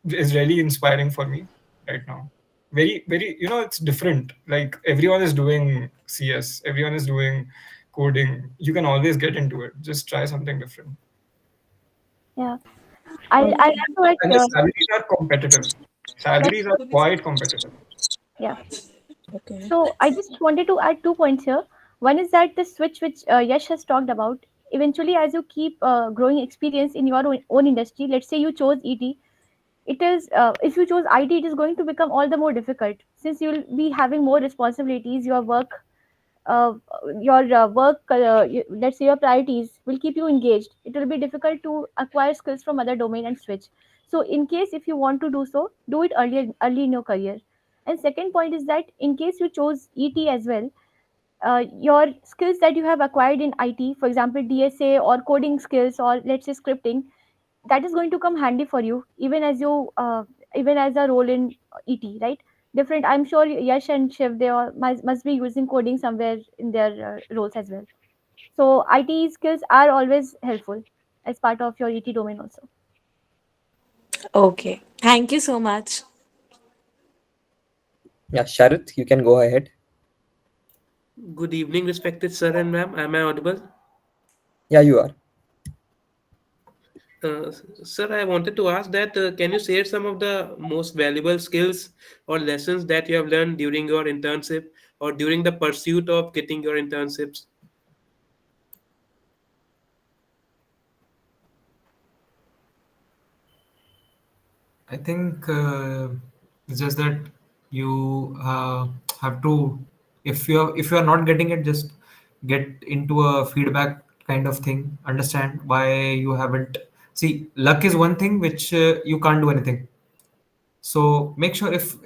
Speaker 4: is really inspiring for me right now. Very, it's different. Like everyone is doing CS, everyone is doing coding. You can always get into it, just try something different.
Speaker 5: Yeah. I'll add to it.
Speaker 4: And the salaries are competitive. Salaries are quite competitive.
Speaker 5: Yeah. So I just wanted to add 2 points here. One is that the switch which Yash has talked about, eventually as you keep growing experience in your own industry, let's say you chose ET, it is if you chose IT, it is going to become all the more difficult since you'll be having more responsibilities. Uh, let's say your priorities will keep you engaged. It will be difficult to acquire skills from other domain and switch. So in case if you want to do so, do it early in your career. And second point is that in case you chose ET as well, your skills that you have acquired in IT, for example DSA or coding skills or let's say scripting, that is going to come handy for you even as a role in ET, right? Different. I'm sure Yash and Shiv, they all must be using coding somewhere in their roles as well. So IT skills are always helpful as part of your ET domain also.
Speaker 14: Okay. Thank you so much.
Speaker 1: Yeah, Sharat, you can go ahead.
Speaker 15: Good evening, respected sir and ma'am. Am I audible?
Speaker 1: Yeah, you are.
Speaker 15: Sir, I wanted to ask that can you share some of the most valuable skills or lessons that you have learned during your internship or during the pursuit of getting your internships?
Speaker 6: I think it's just that you have to, if you're not getting it, just get into a feedback kind of thing. Understand why you haven't. See, luck is one thing which you can't do anything. So make sure if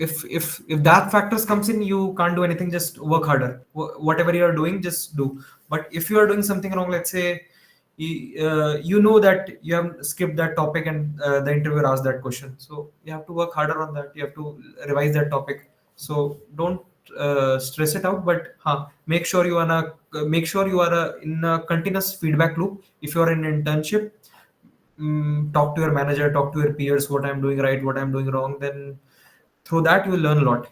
Speaker 6: that factors comes in, you can't do anything. Just work harder. Whatever you are doing, just do. But if you are doing something wrong, let's say you know that you have skipped that topic and the interviewer asked that question, so you have to work harder on that. You have to revise that topic. So don't stress it out, but make sure you are in a continuous feedback loop. If you are in internship, talk to your manager, talk to your peers, what I'm doing right, what I'm doing wrong. Then through that you will learn a lot.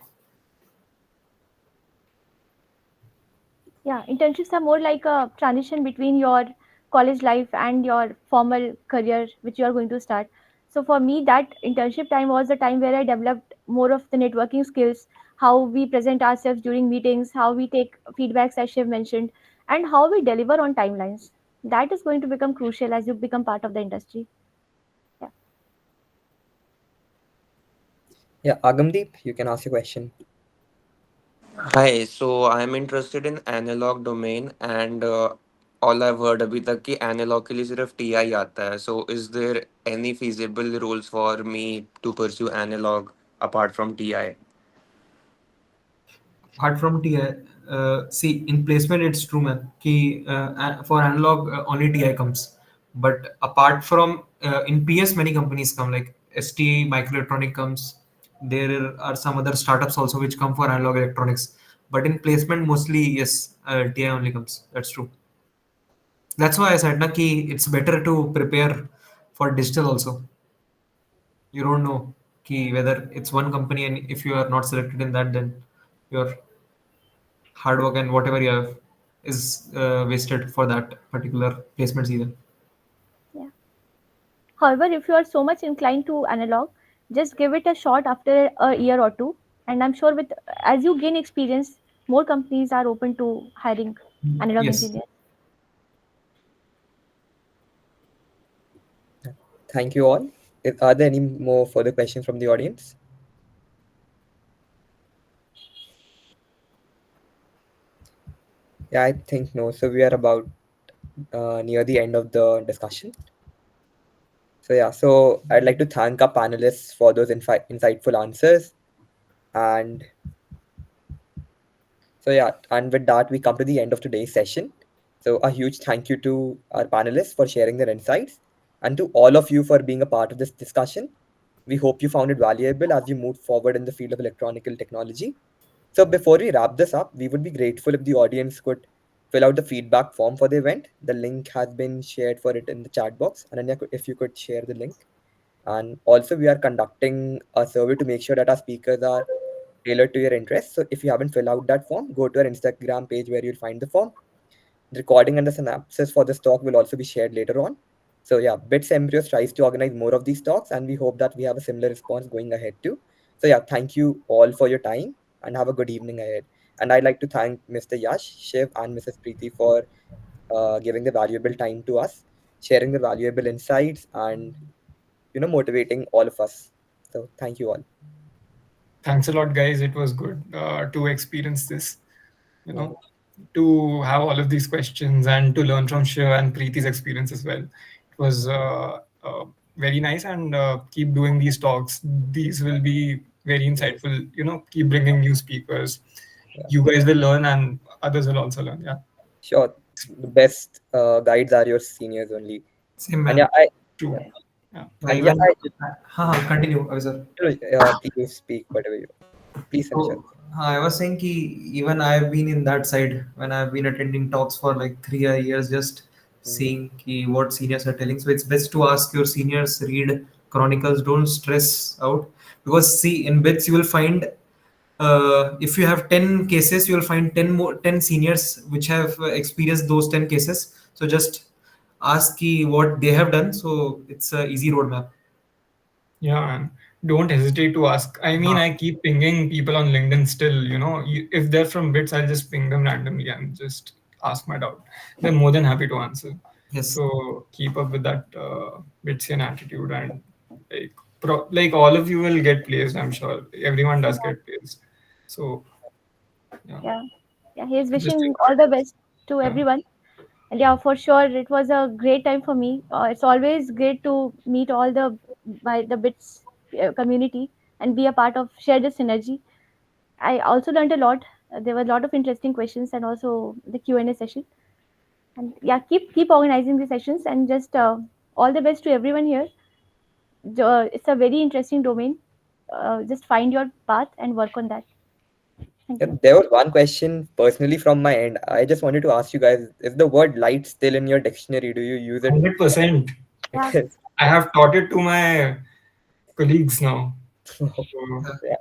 Speaker 5: Yeah, internships are more like a transition between your college life and your formal career which you are going to start. So for me, that internship time was the time where I developed more of the networking skills, how we present ourselves during meetings, how we take feedbacks as Shiv mentioned, and how we deliver on timelines. That is going to become crucial as you become part of the industry.
Speaker 1: Yeah, Agamdeep, you can ask your question.
Speaker 8: Hi, so I'm interested in analog domain and all I've heard अभी तक कि analog के लिए सिर्फ TI आता है. So is there any feasible roles for me to pursue analog apart from TI?
Speaker 6: Apart from TI, see, in placement it's true, man, ki for analog only TI comes. But apart from in PS many companies come, like ST Microelectronic comes. There are some other startups also which come for analog electronics, but in placement mostly, yes, TI only comes. That's true. That's why I said na ki it's better to prepare for digital also. You don't know ki whether it's one company, and if you are not selected in that, then your hard work and whatever you have is wasted for that particular placement season.
Speaker 5: Yeah. However, if you are so much inclined to analog, just give it a shot after a year or two. And I'm sure with as you gain experience, more companies are open to hiring analog
Speaker 6: Yes.
Speaker 5: engineers.
Speaker 1: Thank you all. Are there any more further questions from the audience? Yeah, I think no. So we are about near the end of the discussion. So yeah, so I'd like to thank our panelists for those insightful answers. And so yeah, and with that, we come to the end of today's session. So a huge thank you to our panelists for sharing their insights and to all of you for being a part of this discussion. We hope you found it valuable as you move forward in the field of electronical technology. So before we wrap this up, we would be grateful if the audience could fill out the feedback form for the event. The link has been shared for it in the chat box. Ananya, if you could share the link. And also, we are conducting a survey to make sure that our speakers are tailored to your interests. So if you haven't filled out that form, go to our Instagram page where you'll find the form. The recording and the synopsis for this talk will also be shared later on. So yeah, BITS Embryos tries to organize more of these talks, and we hope that we have a similar response going ahead too. So yeah, thank you all for your time and have a good evening ahead. And I'd like to thank Mr. Yash, Shiv, and Mrs. Preeti for giving the valuable time to us, sharing the valuable insights, and motivating all of us. So thank you all.
Speaker 4: Thanks a lot, guys. It was good to experience this, to have all of these questions and to learn from Shiv and Preeti's experience as well. It was very nice, and keep doing these talks. These will be very insightful. Keep bringing new speakers. You guys will learn, and others will also learn. Yeah.
Speaker 1: Sure. The best guides are your seniors only.
Speaker 6: Same, man.
Speaker 1: And yeah,
Speaker 4: True.
Speaker 1: And yeah,
Speaker 6: Continue, Avizar.
Speaker 1: Please speak whatever you. Please finish.
Speaker 6: So, I was saying ki even I've been in that side when I've been attending talks for like 3 years, just seeing ki what seniors are telling. So it's best to ask your seniors, read chronicles, don't stress out, because see, in BITS you will find if you have 10 cases, you will find 10 seniors which have experienced those 10 cases. So just ask ki what they have done. So it's a easy roadmap.
Speaker 4: Yeah, and don't hesitate to ask. I mean, I keep pinging people on LinkedIn still, if they're from BITS, I'll just ping them randomly and just ask my doubt. They're more than happy to answer.
Speaker 6: Yes.
Speaker 4: So keep up with that BITSian attitude, and like all of you will get placed, I'm sure. Everyone does get placed. So
Speaker 5: Yeah. He's wishing all the best to everyone. And yeah, for sure, it was a great time for me. It's always great to meet all the BITS community and be a part of share the synergy. I also learned a lot. There were a lot of interesting questions and also the Q&A session. And yeah, keep organizing the sessions, and just all the best to everyone here. It's a very interesting domain. Just find your path and work on that. Thank you.
Speaker 1: There was one question personally from my end. I just wanted to ask you guys, is the word light still in your dictionary? Do you use it?
Speaker 4: 100%. I have taught it to my colleagues now.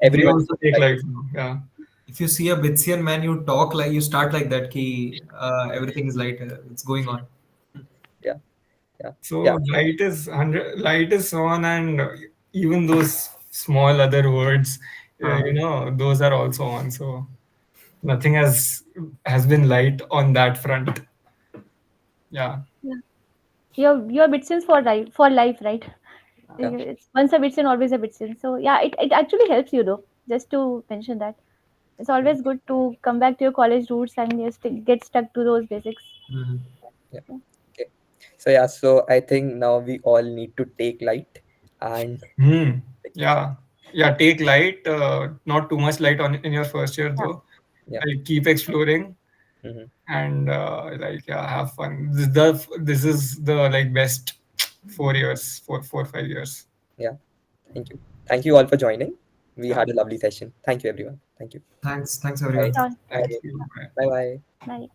Speaker 1: Everyone
Speaker 4: also take life now. Yeah.
Speaker 6: If you see a BITSian man, you talk like you start like that. Ki everything is light. It's going on.
Speaker 1: Yeah.
Speaker 4: So light is on, and even those small other words, those are also on. So nothing has been light on that front. Yeah.
Speaker 5: You're BITSians for life, right? It's once a BITSian, always a BITSian. So yeah, it actually helps you though. Just to mention that, it's always good to come back to your college roots and just get stuck to those basics.
Speaker 1: Yeah. Okay. So yeah, so I think now we all need to take light and
Speaker 4: take light, not too much light in your first year though. Like, keep exploring and have fun. This is the best 4 years, 4 or 5 years.
Speaker 1: Yeah. Thank you all for joining. We had a lovely session. Thank you everyone. Thank you.
Speaker 6: Thanks everyone.
Speaker 4: Thank you.
Speaker 1: Bye.
Speaker 5: Bye.